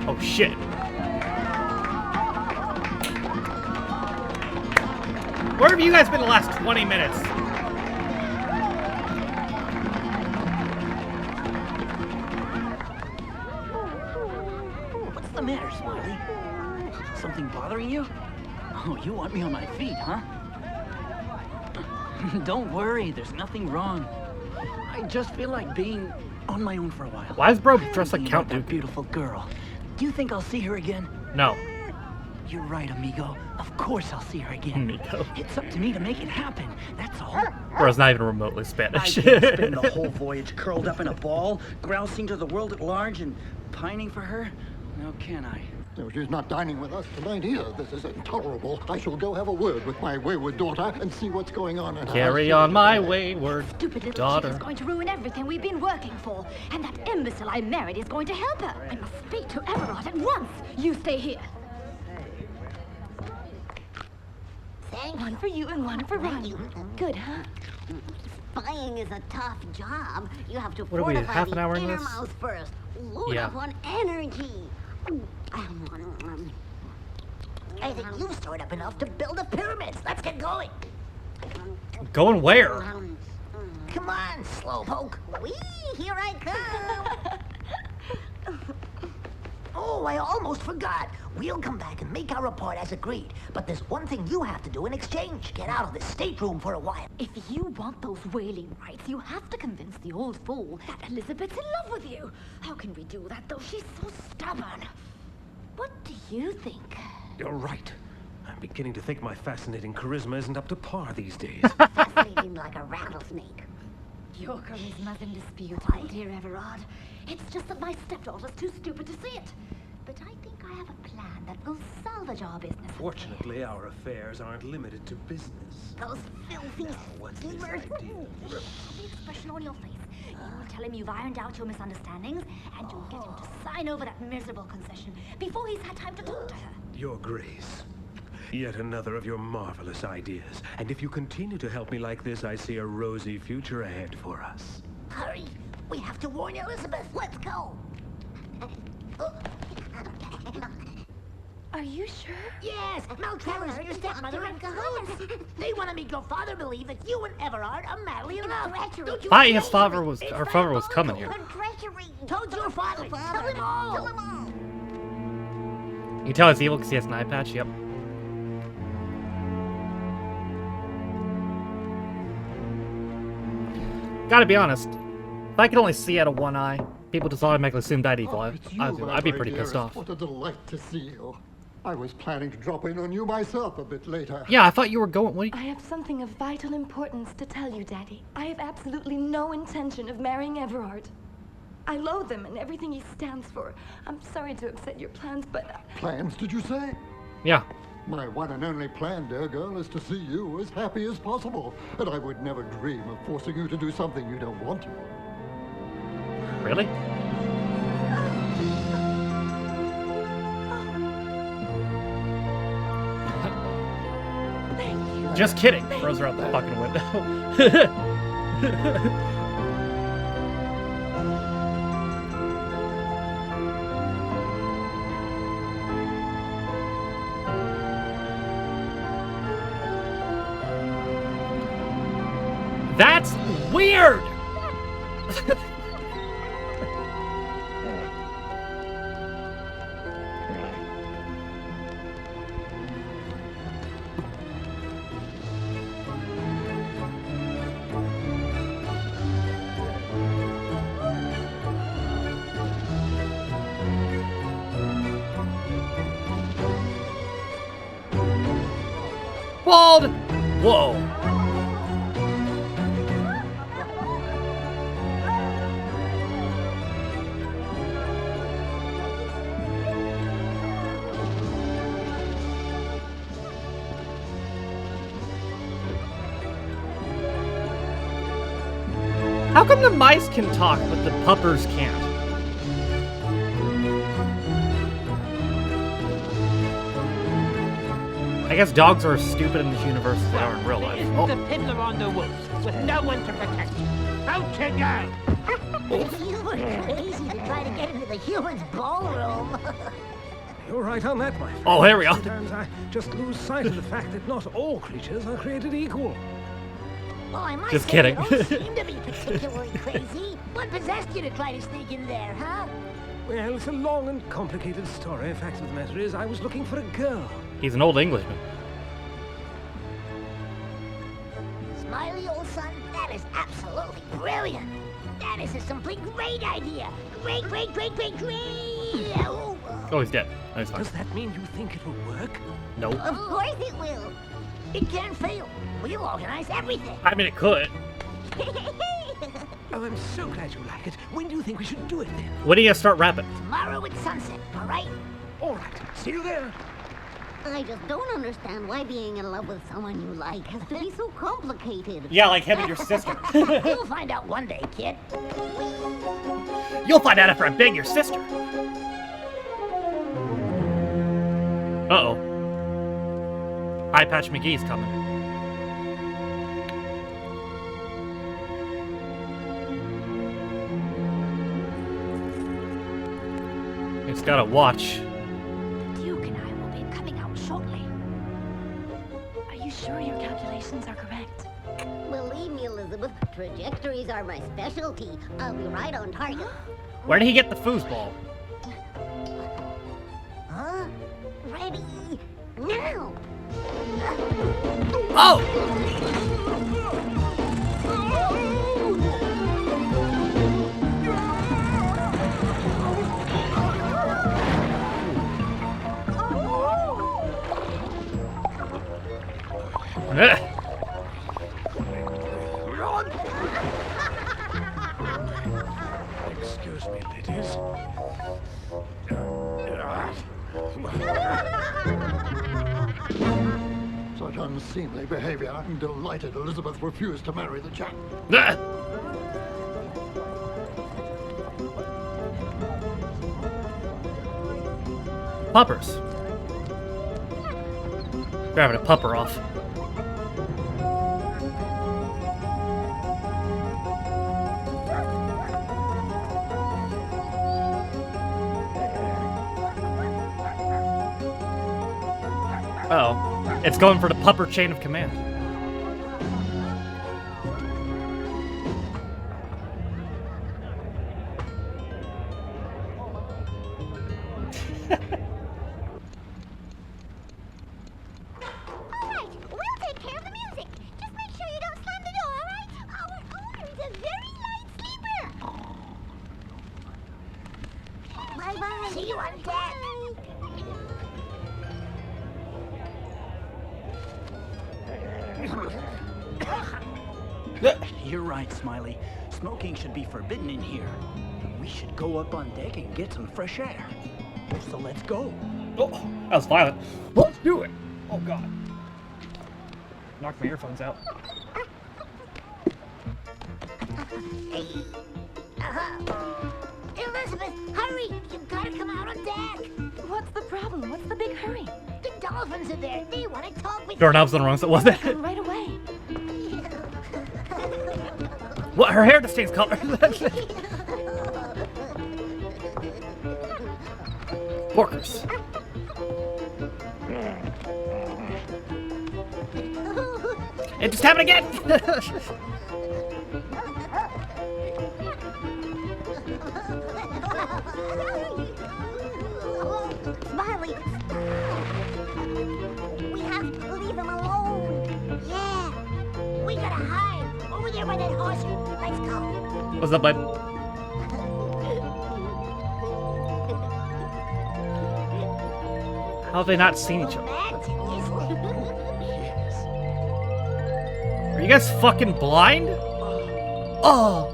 [SPEAKER 1] Oh shit. Where have you guys been the last 20 minutes?
[SPEAKER 15] What's the matter, Smiley? Something bothering you? Oh, you want me on my feet, huh? Don't worry, there's nothing wrong. I just feel like being on my own for a while.
[SPEAKER 1] Why is bro dressed like
[SPEAKER 15] Thinking
[SPEAKER 1] Count
[SPEAKER 15] about that
[SPEAKER 1] Dooku?
[SPEAKER 15] beautiful girl. Do you think I'll see her again?
[SPEAKER 1] No.
[SPEAKER 15] You're right, amigo. Of course I'll see her again.
[SPEAKER 1] Amigo.
[SPEAKER 15] It's up to me to make it happen. That's all.
[SPEAKER 1] Bro's not even remotely
[SPEAKER 15] I
[SPEAKER 1] Spanish.
[SPEAKER 15] can't spend the whole voyage curled up in a ball, grousing to the world at large and pining for her. Now can I?
[SPEAKER 5] No, she's not dining with us tonight either. This is intolerable. I shall go have a word with my wayward daughter and see what's going on in her
[SPEAKER 1] Carry
[SPEAKER 5] house.
[SPEAKER 1] on my wayward
[SPEAKER 6] Stupid little
[SPEAKER 1] daughter.
[SPEAKER 6] chick is going to ruin everything we've been working for. And that imbecile I married is going to help her. I must speak to Everard at once. You stay here.
[SPEAKER 2] Thank
[SPEAKER 14] One for you and one for Ronnie. Good, huh?
[SPEAKER 2] Spying is a tough job. You have to
[SPEAKER 1] What are we,
[SPEAKER 2] fortify
[SPEAKER 1] half an
[SPEAKER 2] the
[SPEAKER 1] hour in this?
[SPEAKER 2] innermost first. Load
[SPEAKER 1] Yeah.
[SPEAKER 2] up on energy. I think you've stored up enough to build the pyramids. Let's get going.
[SPEAKER 1] Going where?
[SPEAKER 3] Come on, slowpoke.
[SPEAKER 2] Whee! Here I come.
[SPEAKER 3] Oh, I almost forgot. We'll come back and make our report as agreed. But there's one thing you have to do in exchange. Get out of the stateroom for a while.
[SPEAKER 6] If you want those whaling rights, you have to convince the old fool that Elizabeth's in love with you. How can we do that, though? She's so stubborn. What do you think?
[SPEAKER 9] You're right. I'm beginning to think my fascinating charisma isn't up to par these days.
[SPEAKER 2] Fascinating like a rattlesnake.
[SPEAKER 6] Your charisma's in dispute, my dear Everard. It's just that my stepdaughter's too stupid to see it. But I think I have a plan that will salvage our business.
[SPEAKER 9] Fortunately, our affairs aren't limited to business.
[SPEAKER 6] Those filthy
[SPEAKER 9] What's this
[SPEAKER 6] schemers.
[SPEAKER 9] idea?
[SPEAKER 6] The expression on your face. You tell him you've ironed out your misunderstandings, and you'll get him to sign over that miserable concession before he's had time to talk to her.
[SPEAKER 9] Your Grace. Yet another of your marvelous ideas. And if you continue to help me like this, I see a rosy future ahead for us.
[SPEAKER 3] Hurry. We have to warn Elizabeth. Let's go.
[SPEAKER 14] Are you sure?
[SPEAKER 3] Yes, Maltravers, your stepmother, and cahoots. They want to make your father believe that you and Everard are madly in love. Don't you
[SPEAKER 1] Thought his
[SPEAKER 3] see?
[SPEAKER 1] father was,
[SPEAKER 3] It's
[SPEAKER 1] our father was coming
[SPEAKER 3] diabolical.
[SPEAKER 1] here.
[SPEAKER 2] Treachery.
[SPEAKER 3] Told your father. Tell him all.
[SPEAKER 2] Tell him all.
[SPEAKER 1] You can tell he's evil because he has an eye patch. Yep. Gotta be honest. If I could only see out of one eye, people just automatically assumed I'd evil.
[SPEAKER 5] It's you,
[SPEAKER 1] I'd be pretty
[SPEAKER 5] my
[SPEAKER 1] pissed
[SPEAKER 5] dearest.
[SPEAKER 1] off.
[SPEAKER 5] What a delight to see you. I was planning to drop in on you myself a bit later.
[SPEAKER 1] Yeah, I thought you were going. What?
[SPEAKER 14] I have something of vital importance to tell you, Daddy. I have absolutely no intention of marrying Everard. I loathe him and everything he stands for. I'm sorry to upset your plans, but...
[SPEAKER 5] Plans, did you say?
[SPEAKER 1] Yeah.
[SPEAKER 5] My one and only plan, dear girl, is to see you as happy as possible. And I would never dream of forcing you to do something you don't want to.
[SPEAKER 1] Really? Just kidding. Throws her out the fucking window. That's weird! Bald! Whoa. How come the mice can talk, but the puppers can't? I guess dogs are as stupid in this universe as they are in real life.
[SPEAKER 8] Isn't
[SPEAKER 1] Oh.
[SPEAKER 8] the fiddler on the wolf with no one to protect you? Out you go!
[SPEAKER 2] You were crazy to try to get into the humans' ballroom.
[SPEAKER 9] You're right on that, my friend.
[SPEAKER 1] Oh, here we are.
[SPEAKER 9] Sometimes I just lose sight of the fact that not all creatures are created equal.
[SPEAKER 3] Well, I must
[SPEAKER 1] Just
[SPEAKER 3] say
[SPEAKER 1] kidding.
[SPEAKER 3] You don't seem to be particularly crazy. What possessed you to try to sneak in there, huh?
[SPEAKER 9] Well, it's a long and complicated story. Fact of the matter is, I was looking for a girl.
[SPEAKER 1] He's an old Englishman.
[SPEAKER 3] Smiley, old son, that is absolutely brilliant. That is a simply great idea. Great, great, great, great, great. Oh,
[SPEAKER 1] Oh, he's dead. No, he's fine.
[SPEAKER 9] Does that mean you think it'll work?
[SPEAKER 1] Nope.
[SPEAKER 3] of course it will. It can't fail. We'll organize everything.
[SPEAKER 1] I mean, it could.
[SPEAKER 9] Oh, I'm so glad you like it. When do you think we should do it then?
[SPEAKER 1] When are you gonna start rapping?
[SPEAKER 3] Tomorrow at sunset, all right?
[SPEAKER 9] All right. See you there.
[SPEAKER 2] I just don't understand why being in love with someone you like has to be so complicated.
[SPEAKER 1] Yeah, like him and your sister.
[SPEAKER 3] You'll find out one day, kid.
[SPEAKER 1] You'll find out after I bang your sister. Uh-oh. Eye Patch McGee's coming. It's gotta watch.
[SPEAKER 6] The Duke and I will be coming out shortly.
[SPEAKER 14] Are you sure your calculations are correct?
[SPEAKER 2] Believe me, Elizabeth, trajectories are my specialty. I'll be right on target.
[SPEAKER 1] Where did he get the foosball?
[SPEAKER 2] ready. Now!
[SPEAKER 1] Oh!
[SPEAKER 12] Excuse me, ladies.
[SPEAKER 5] Such unseemly behavior. I'm delighted Elizabeth refused to marry the chap.
[SPEAKER 1] Puppers. Grabbing a pupper off. Oh, it's going for the pupper chain of command.
[SPEAKER 2] Alright, we'll take care of the music. Just make sure you don't slam the door, alright? Our owner is a very light sleeper. Bye-bye. See you on deck.
[SPEAKER 15] You're right, Smiley. Smoking should be forbidden in here. We should go up on deck and get some fresh air. So let's go.
[SPEAKER 1] Oh, that was violent. Let's do it. Oh, God. Knocked my earphones out.
[SPEAKER 2] Elizabeth, hurry! You've got to come out on deck.
[SPEAKER 14] What's the problem? What's the big hurry?
[SPEAKER 2] The dolphins are there. They want to talk with
[SPEAKER 1] Doorknob's on the wrong side, was it?
[SPEAKER 14] Come right away.
[SPEAKER 1] What? Her hair just stays color. Porkers. It just happened again!
[SPEAKER 2] Smiley, we have to leave him alone. Yeah, we gotta hide over there by that horse. Let's go.
[SPEAKER 1] What's up, bud? How have they not seen each other? Are you guys fucking blind? Oh!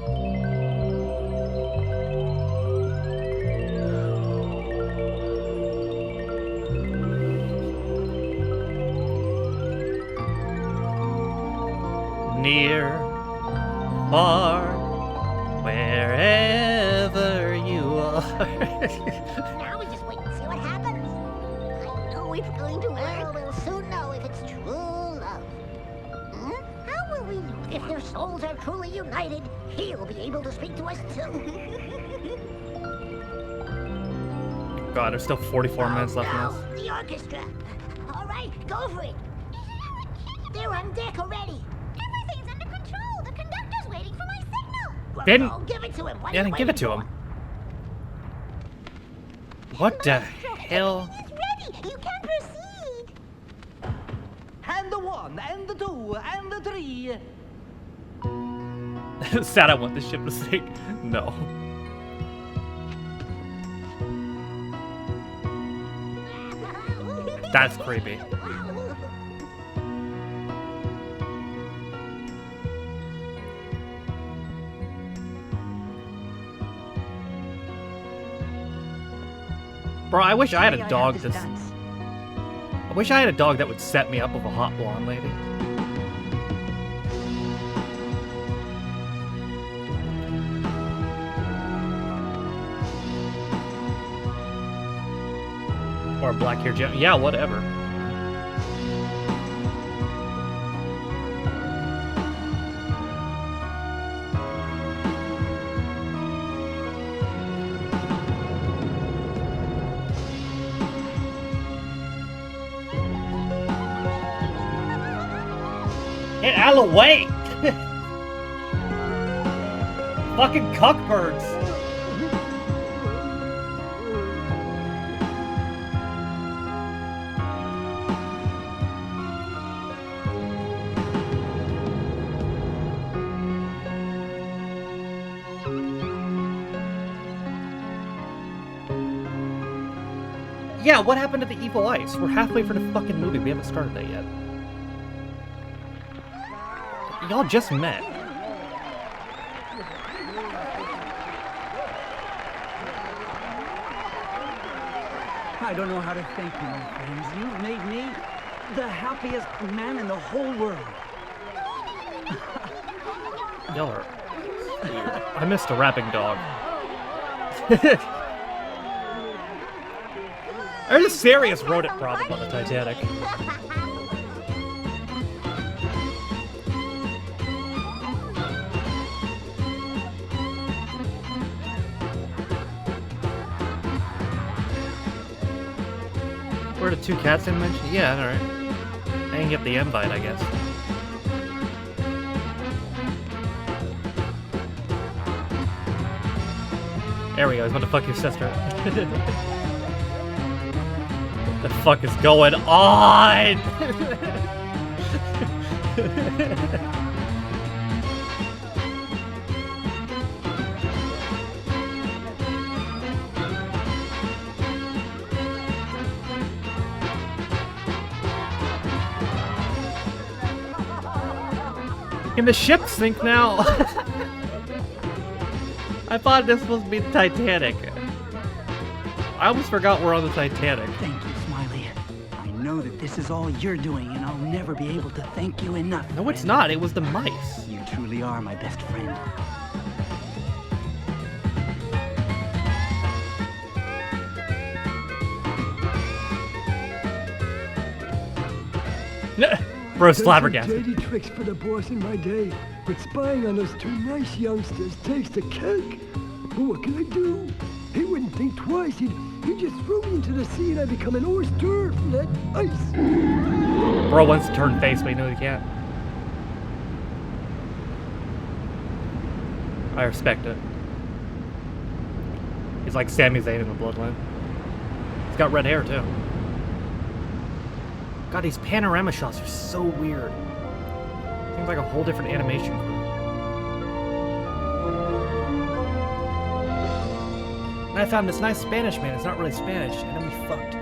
[SPEAKER 1] Near, far, wherever you are.
[SPEAKER 2] Now we just wait and see what happens. I know it's going to work. We'll soon know if it's true love. How will we know? If their souls are truly united, he'll be able to speak to us too.
[SPEAKER 1] God, there's still 44 minutes left in
[SPEAKER 2] Now,
[SPEAKER 1] this.
[SPEAKER 2] the orchestra. All right, go for it. They're on deck already. Everything's under control. The conductor's waiting for my signal.
[SPEAKER 1] Didn't-
[SPEAKER 2] Oh, give it to him. What are
[SPEAKER 1] Yeah,
[SPEAKER 2] you
[SPEAKER 1] then give it to
[SPEAKER 2] waiting
[SPEAKER 1] him. What the hell?
[SPEAKER 2] for? He's ready. You can proceed.
[SPEAKER 3] And the 1, and the 2, and the 3.
[SPEAKER 1] Sad I want this ship to sink. No. That's creepy. Bro, I wish I had a dog to... I wish I had a dog that would set me up with a hot blonde lady. Or a black hair gem. Yeah, whatever. Get out of the way! Fucking cuckbirds! Yeah, what happened to the evil ice? We're halfway through the fucking movie. We haven't started it yet. Y'all just met.
[SPEAKER 15] I don't know how to thank you, my friends. You've made me the happiest man in the whole world.
[SPEAKER 1] Y'all are weird. I missed a rapping dog. There's a serious rodent problem on the Titanic. Were the two cats in mention? Yeah, alright. I didn't get the invite, I guess. There we go, he's about to fuck your sister. What the fuck is going on? Can the ship sink now? I thought this was supposed to be the Titanic. I almost forgot we're on the Titanic.
[SPEAKER 15] Thank you, Smiley. I know that this is all you're doing, and I'll never be able to thank you enough.
[SPEAKER 1] No, it's not. It was the mice.
[SPEAKER 15] You truly are my best friend.
[SPEAKER 1] Bro's flabbergasted.
[SPEAKER 10] Dirty tricks for the boss in my day, but spying on those two nice youngsters takes the cake. But what can I do? He wouldn't think twice. He'd just throw me into the sea and I'd become an oyster from that ice.
[SPEAKER 1] Bro wants to turn face, but he knows he can't. I respect it. He's like Sami Zayn in the Bloodline. He's got red hair, too. God, these panorama shots are so weird. Seems like a whole different animation crew. And I found this nice Spanish man. It's not really Spanish, and then we fucked.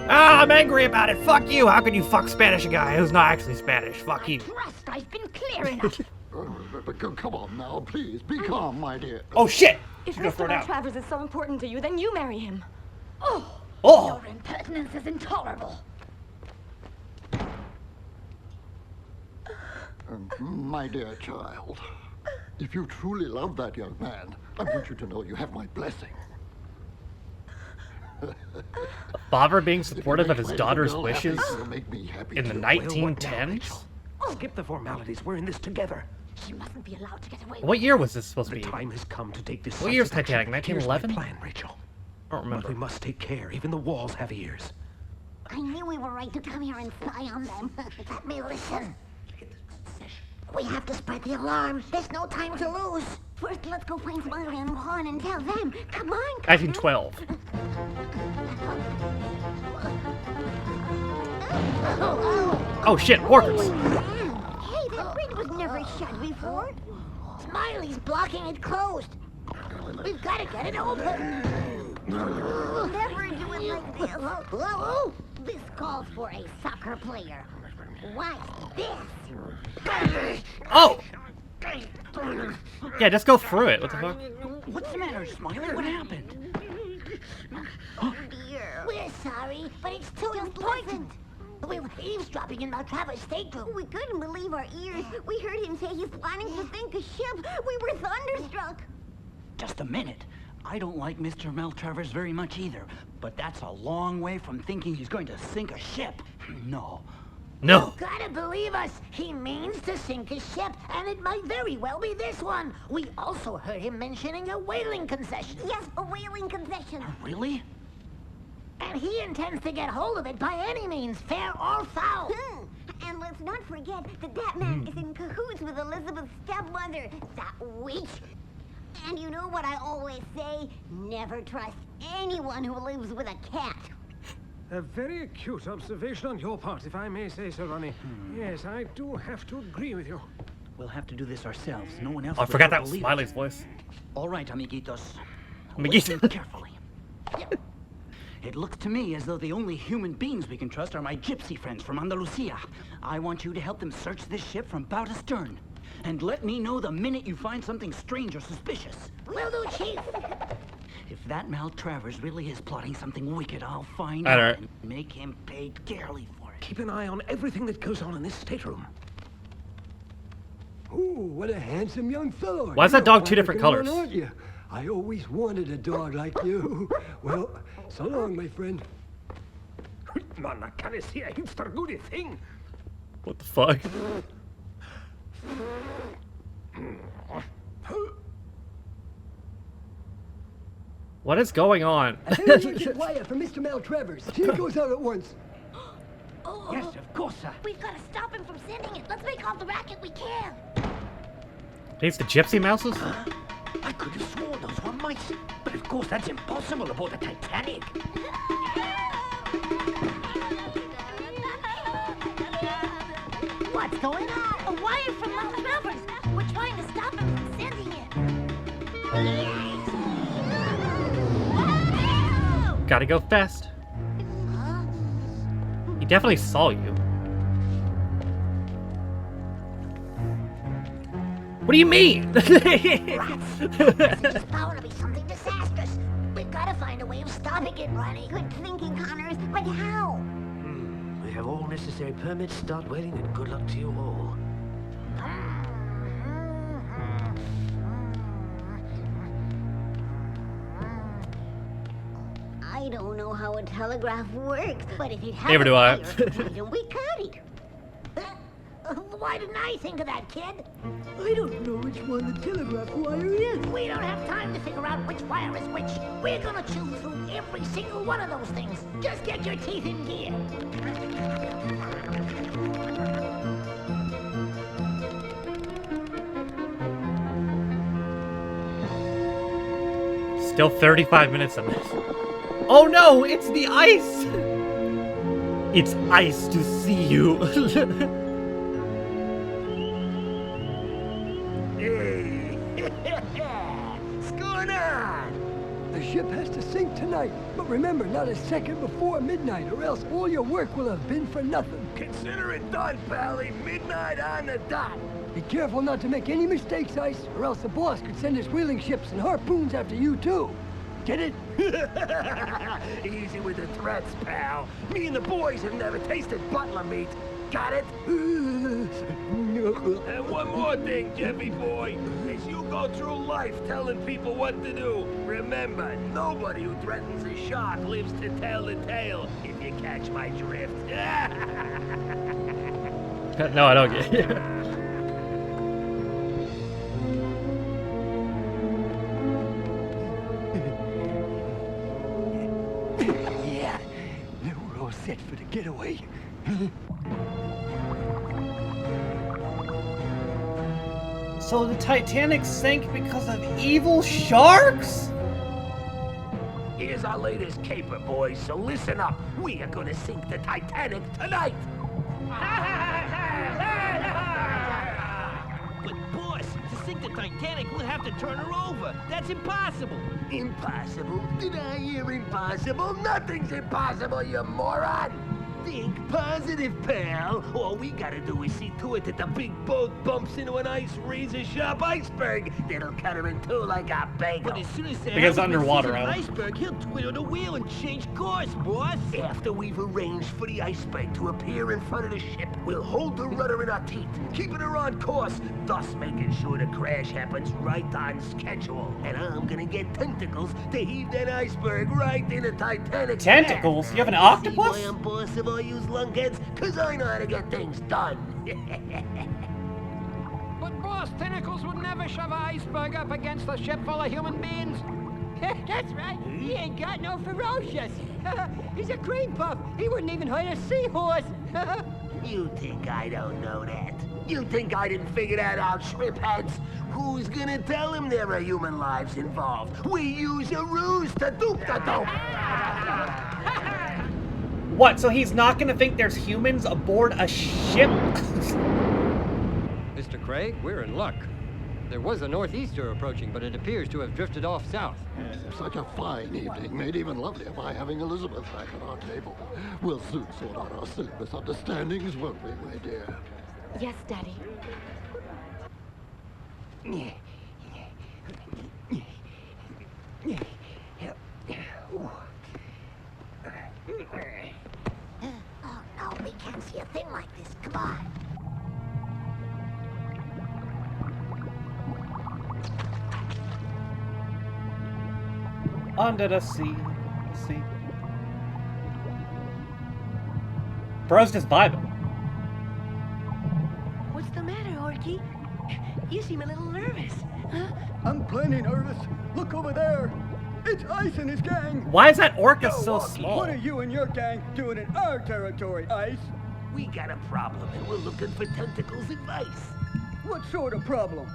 [SPEAKER 1] Ah, I'm angry about it. Fuck you. How can you fuck Spanish guy who's not actually Spanish? Fuck you.
[SPEAKER 6] Trust, I've been clear enough.
[SPEAKER 5] Come on now, please. Be calm, my dear.
[SPEAKER 1] Oh, shit!
[SPEAKER 14] If
[SPEAKER 1] She's gonna throw
[SPEAKER 14] Mr.
[SPEAKER 1] it out.
[SPEAKER 14] Maltravers is so important to you, then you marry him.
[SPEAKER 6] Oh,
[SPEAKER 1] Oh!
[SPEAKER 6] your impertinence is intolerable.
[SPEAKER 5] My dear child, if you truly love that young man, I want you to know you have my blessing.
[SPEAKER 1] Father being supportive of his
[SPEAKER 5] Make
[SPEAKER 1] daughter's
[SPEAKER 5] the girl
[SPEAKER 1] wishes
[SPEAKER 5] happy, you'll make me happy
[SPEAKER 1] in the
[SPEAKER 5] too.
[SPEAKER 1] 1910s?
[SPEAKER 9] Skip the formalities. We're in this together.
[SPEAKER 6] She mustn't be allowed to get away.
[SPEAKER 1] What year was this supposed to
[SPEAKER 9] The
[SPEAKER 1] be?
[SPEAKER 9] time has come to take this.
[SPEAKER 1] What year's Titanic? 1911?
[SPEAKER 9] Plan, Rachel.
[SPEAKER 1] I don't remember.
[SPEAKER 9] But we must take care. Even the walls have ears.
[SPEAKER 2] I knew we were right to come here and spy on them. Let me listen. We have to spread the alarm. There's no time to lose. First, let's go find Smiley and Juan and tell them. Come on.
[SPEAKER 1] 1912. Oh shit, workers!
[SPEAKER 2] Hey, that bridge was never shut before. Smiley's blocking it closed. We've got to get it open. Never do it like this. This calls for a soccer player. Watch this.
[SPEAKER 1] Oh! Yeah, just go through it. What the fuck?
[SPEAKER 15] What's the matter, Smiley? What happened?
[SPEAKER 2] Oh dear. We're sorry, but it's too important. We were eavesdropping in Maltrava's stateroom. We couldn't believe our ears. We heard him say he's planning to sink a ship. We were thunderstruck.
[SPEAKER 15] Just a minute. I don't like Mr. Maltravers very much either, but that's a long way from thinking he's going to sink a ship. No.
[SPEAKER 1] No.
[SPEAKER 3] You gotta believe us. He means to sink a ship, and it might very well be this one. We also heard him mentioning a whaling concession.
[SPEAKER 2] Yes, a whaling concession.
[SPEAKER 15] Really?
[SPEAKER 3] And he intends to get hold of it by any means, fair or foul.
[SPEAKER 2] And let's not forget that that man is in cahoots with Elizabeth's stepmother, that witch. And you know what I always say? Never trust anyone who lives with a cat.
[SPEAKER 9] A very acute observation on your part, if I may say so, Ronnie. Yes, I do have to agree with you.
[SPEAKER 15] We'll have to do this ourselves. No one else
[SPEAKER 1] Oh, I
[SPEAKER 15] will
[SPEAKER 1] forgot that
[SPEAKER 15] ever
[SPEAKER 1] was
[SPEAKER 15] believe
[SPEAKER 1] Smiley's
[SPEAKER 15] us.
[SPEAKER 1] voice.
[SPEAKER 15] All right, amiguitos.
[SPEAKER 1] Amiguitos.
[SPEAKER 15] Listen carefully. It looks to me as though the only human beings we can trust are my gypsy friends from Andalusia. I want you to help them search this ship from bow to stern. And let me know the minute you find something strange or suspicious.
[SPEAKER 3] Will do, Chief.
[SPEAKER 15] If that Maltravers really is plotting something wicked, I'll find
[SPEAKER 1] All
[SPEAKER 15] out
[SPEAKER 1] right.
[SPEAKER 15] and make him pay dearly for it.
[SPEAKER 9] Keep an eye on everything that goes on in this stateroom.
[SPEAKER 10] Ooh, what a handsome young fellow.
[SPEAKER 1] Why is that
[SPEAKER 10] You're a
[SPEAKER 1] dog two different
[SPEAKER 10] African one,
[SPEAKER 1] colors?
[SPEAKER 10] aren't you? I always wanted a dog like you. Well, so long, my friend.
[SPEAKER 9] Man, I can't see a hipster goody thing.
[SPEAKER 1] What the fuck? What is going on?
[SPEAKER 10] I think we should wire for Mr. Maltravers. He goes out at once.
[SPEAKER 15] Yes, of course, sir.
[SPEAKER 2] We've got to stop him from sending it. Let's make all the racket we can.
[SPEAKER 1] It's the gypsy mouses?
[SPEAKER 8] I could have sworn those were mice. But of course, that's impossible aboard the Titanic.
[SPEAKER 2] What's going on? A wire from Maltravers. We're trying to stop him from sending it.
[SPEAKER 1] Gotta go fast. He definitely saw you. What do you mean?
[SPEAKER 2] Rats. It's bound to be something disastrous. We've got to find a way of stopping it, Ronnie. Good thinking, Connors. But how?
[SPEAKER 8] We have all necessary permits. Start waiting, and good luck to you all.
[SPEAKER 2] I don't know how a telegraph works, but if it has
[SPEAKER 1] Neither do I.
[SPEAKER 2] why don't we cut it?
[SPEAKER 3] Why didn't I think of that, kid?
[SPEAKER 10] I don't know which one the telegraph wire is.
[SPEAKER 3] We don't have time to figure out which wire is which. We're gonna chew through every single one of those things. Just get your teeth in gear.
[SPEAKER 1] Still 35 minutes of this. Oh no, it's the ice! It's ice to see you.
[SPEAKER 8] Hey! What's going on?
[SPEAKER 10] The ship has to sink tonight. But remember, not a second before midnight, or else all your work will have been for nothing.
[SPEAKER 8] Consider it done, Pally. Midnight on the dot.
[SPEAKER 10] Be careful not to make any mistakes, Ice, or else the boss could send his whaling ships and harpoons after you, too. Get it?
[SPEAKER 8] Easy with the threats, pal. Me and the boys have never tasted butler meat. Got it? And one more thing, Jeffy boy. As you go through life telling people what to do, remember, nobody who threatens a shark lives to tell the tale, if you catch my drift.
[SPEAKER 1] No, I don't get it.
[SPEAKER 10] Yeah, now we're all set for the getaway.
[SPEAKER 1] So the Titanic sank because of evil sharks?
[SPEAKER 8] Here's our latest caper, boys, so listen up. We are gonna sink the Titanic tonight.
[SPEAKER 16] But boss, to sink the Titanic, we'll have to turn her over. That's impossible.
[SPEAKER 8] Impossible? Did I hear impossible? Nothing's impossible, you moron! Think positive, pal. All we gotta do is see to it that the big boat bumps into an ice razor-sharp iceberg that'll cut her in two like a bagel.
[SPEAKER 16] But as soon as the
[SPEAKER 1] Because
[SPEAKER 16] Alphabet
[SPEAKER 1] underwater,
[SPEAKER 16] sees an
[SPEAKER 1] Alan.
[SPEAKER 16] iceberg, he'll twiddle the wheel and change course, boss.
[SPEAKER 8] After we've arranged for the iceberg to appear in front of the ship, we'll hold the rudder in our teeth, keeping her on course, thus making sure the crash happens right on schedule. And I'm gonna get tentacles to heave that iceberg right in the Titanic.
[SPEAKER 1] Tentacles? You have an octopus?
[SPEAKER 8] See why I'm boss of all yous lunkheads? Cause I know how to get things done.
[SPEAKER 7] But boss, tentacles would never shove an iceberg up against a ship full of human beings.
[SPEAKER 11] That's right. He ain't got no ferocious. He's a cream puff. He wouldn't even hurt a seahorse.
[SPEAKER 8] You think I don't know that? You think I didn't figure that out, shrimp heads? Who's gonna tell him there are human lives involved? We use a ruse to dupe the dope.
[SPEAKER 1] What, so he's not gonna think there's humans aboard a ship?
[SPEAKER 13] Mr. Craig, we're in luck. There was a northeaster approaching, but it appears to have drifted off south.
[SPEAKER 5] Such a fine evening, made even lovelier by having Elizabeth back at our table. We'll soon sort out our silly misunderstandings, won't we, my dear?
[SPEAKER 14] Yes, Daddy.
[SPEAKER 2] Oh no, we can't see a thing like this. Come on.
[SPEAKER 1] Under the sea. Bro's just vibing.
[SPEAKER 16] What's the matter, Orky? You seem a little nervous. Huh?
[SPEAKER 10] I'm plenty nervous. Look over there. It's Ice and his gang.
[SPEAKER 1] Why is that orca so small?
[SPEAKER 10] What are you and your gang doing in our territory, Ice?
[SPEAKER 8] We got a problem and we're looking for Tentacles' advice.
[SPEAKER 10] What sort of problem?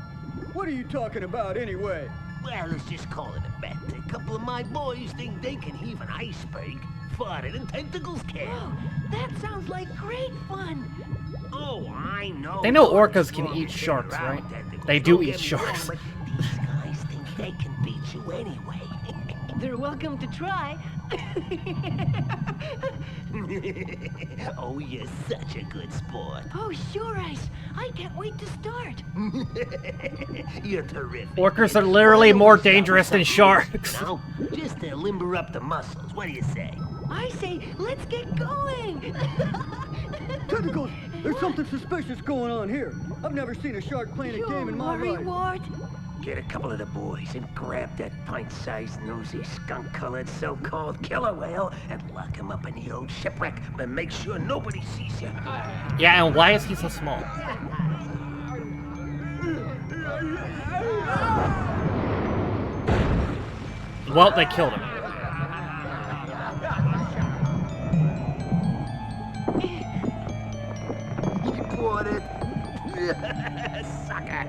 [SPEAKER 10] What are you talking about anyway?
[SPEAKER 8] Well, let's just call it a bet. A couple of my boys think they can heave an iceberg farther than Tentacles can.
[SPEAKER 16] Oh, that sounds like great fun.
[SPEAKER 8] Oh, I know.
[SPEAKER 1] They know orcas can eat sharks, right? They do eat sharks.
[SPEAKER 8] But these guys think they can beat you anyway.
[SPEAKER 16] They're welcome to try.
[SPEAKER 8] Oh, you're such a good sport.
[SPEAKER 16] Oh, sure, Ice. I can't wait to start.
[SPEAKER 8] You're terrific.
[SPEAKER 1] Orcas are literally more dangerous than sharks.
[SPEAKER 8] Now, just to limber up the muscles. What do you say?
[SPEAKER 16] I say, let's get going.
[SPEAKER 10] Tentacles, there's something suspicious going on here. I've never seen a shark playing a game in my life.
[SPEAKER 16] Ward.
[SPEAKER 8] Get a couple of the boys and grab that pint-sized, nosy, skunk-colored, so-called killer whale and lock him up in the old shipwreck and make sure nobody sees you.
[SPEAKER 1] Yeah, and why is he so small? Well, they killed him.
[SPEAKER 8] You caught it. Sucker.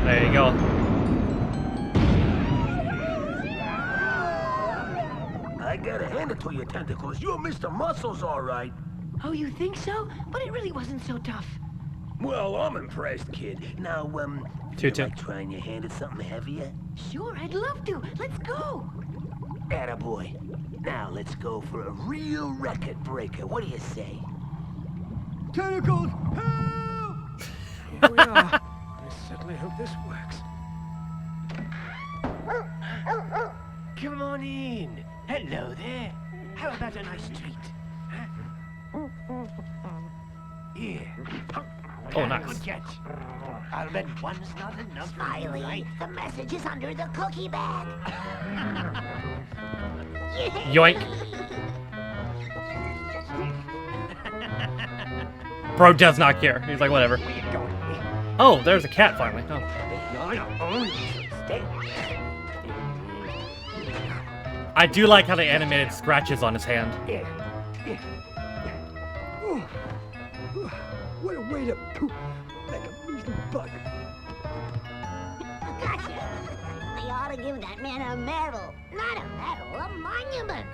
[SPEAKER 1] There you go.
[SPEAKER 8] I gotta hand it to you, Tentacles. You're Mr. Muscles, all right.
[SPEAKER 16] Oh, you think so? But it really wasn't so tough.
[SPEAKER 8] Well, I'm impressed, kid. Now,
[SPEAKER 1] Two.
[SPEAKER 8] like trying your hand at something heavier?
[SPEAKER 16] Sure, I'd love to. Let's go.
[SPEAKER 8] Attaboy. Now let's go for a real record breaker. What do you say?
[SPEAKER 10] Tentacles, help!
[SPEAKER 9] Here we are. I certainly hope this works.
[SPEAKER 16] Come on in. Hello there. How about a nice treat? Huh? Here.
[SPEAKER 1] Oh, nice.
[SPEAKER 16] Good catch. I'll bet one's not enough.
[SPEAKER 2] Smiley,
[SPEAKER 16] Right?
[SPEAKER 2] the message is under the cookie bag.
[SPEAKER 1] Yoink. Bro does not care. He's like, whatever. Oh, there's a cat finally. Oh. I do like how they animated scratches on his hand.
[SPEAKER 10] What a way to poop like a measly bug.
[SPEAKER 2] Gotcha. They ought to give that man a medal. Not a medal, a monument.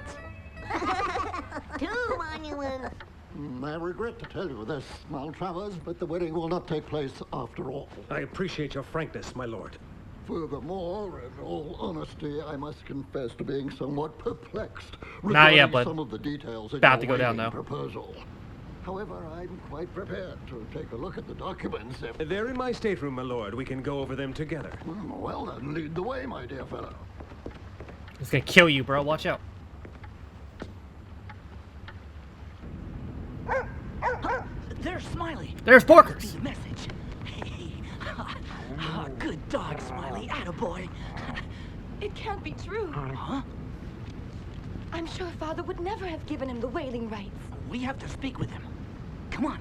[SPEAKER 2] 2 monuments.
[SPEAKER 5] I regret to tell you this, Maltravers, but the wedding will not take place after all.
[SPEAKER 9] I appreciate your frankness, my lord.
[SPEAKER 5] Furthermore, in all honesty, I must confess to being somewhat perplexed
[SPEAKER 1] Not yet,
[SPEAKER 5] regarding
[SPEAKER 1] but
[SPEAKER 5] some of the details in
[SPEAKER 1] about
[SPEAKER 5] your
[SPEAKER 1] to go down
[SPEAKER 5] wedding
[SPEAKER 1] now.
[SPEAKER 5] proposal. However, I'm quite prepared to take a look at the documents if...
[SPEAKER 9] They're in my stateroom, my lord. We can go over them together.
[SPEAKER 5] Well, then, lead the way, my dear fellow.
[SPEAKER 1] He's gonna kill you, bro. Watch out.
[SPEAKER 15] There's Smiley.
[SPEAKER 1] There's Porkers.
[SPEAKER 15] The message. Hey. Good dog, Smiley. Attaboy.
[SPEAKER 14] It can't be true.
[SPEAKER 15] Huh?
[SPEAKER 14] I'm sure Father would never have given him the whaling rights.
[SPEAKER 15] We have to speak with him. Come on.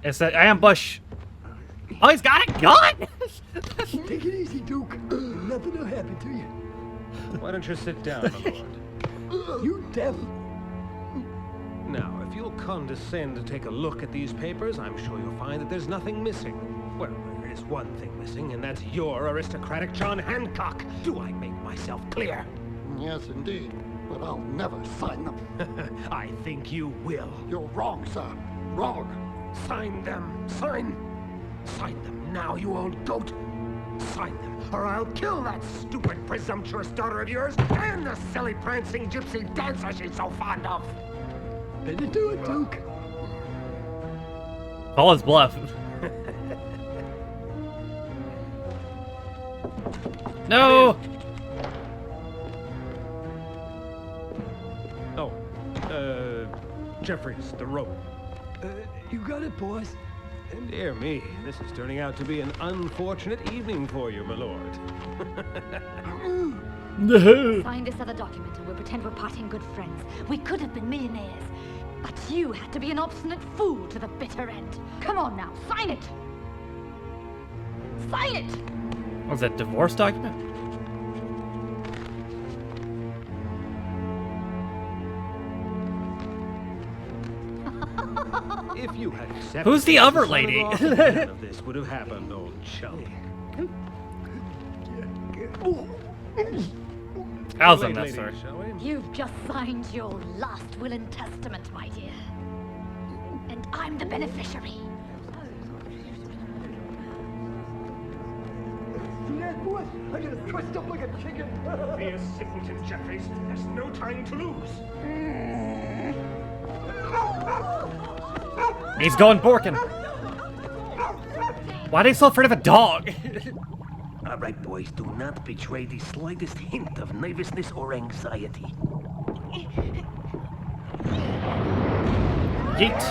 [SPEAKER 1] It's an ambush. Oh, he's got a gun!
[SPEAKER 10] Take it easy, Duke. Nothing will happen to you.
[SPEAKER 9] Why don't you sit down, my lord?
[SPEAKER 10] You deaf?
[SPEAKER 9] Now, if you'll condescend to take a look at these papers, I'm sure you'll find that there's nothing missing. Well, there is one thing missing, and that's your aristocratic John Hancock. Do I make myself clear?
[SPEAKER 5] Yes, indeed. but I'll never sign them.
[SPEAKER 9] I think you will.
[SPEAKER 5] You're wrong, sir. Wrong.
[SPEAKER 9] Sign them. Sign them now, you old goat. Sign them, or I'll kill that stupid, presumptuous daughter of yours and the silly, prancing gypsy dancer she's so fond of.
[SPEAKER 10] Better do it, Duke.
[SPEAKER 1] Call his bluff. No!
[SPEAKER 9] Oh, Jeffries, the rope.
[SPEAKER 10] You got it, boss.
[SPEAKER 9] Dear me, this is turning out to be an unfortunate evening for you, my lord.
[SPEAKER 6] Sign this other document and we'll pretend we're parting good friends. We could have been millionaires, but you had to be an obstinate fool to the bitter end. Come on now, sign it! Sign it!
[SPEAKER 1] Was that divorce document?
[SPEAKER 9] If you had accepted,
[SPEAKER 1] Who's the other lady?
[SPEAKER 9] None of this would have happened, old chump.
[SPEAKER 1] That was unnecessary.
[SPEAKER 6] You've just signed your last will and testament, my dear. And I'm the beneficiary.
[SPEAKER 10] See that, boss? I got it trussed up like a chicken.
[SPEAKER 9] Be a simpleton, Jeffries. There's no time to lose.
[SPEAKER 1] He's going Borkin. Why are they so afraid of a dog?
[SPEAKER 8] All right, boys, do not betray the slightest hint of nervousness or anxiety.
[SPEAKER 1] Yeet.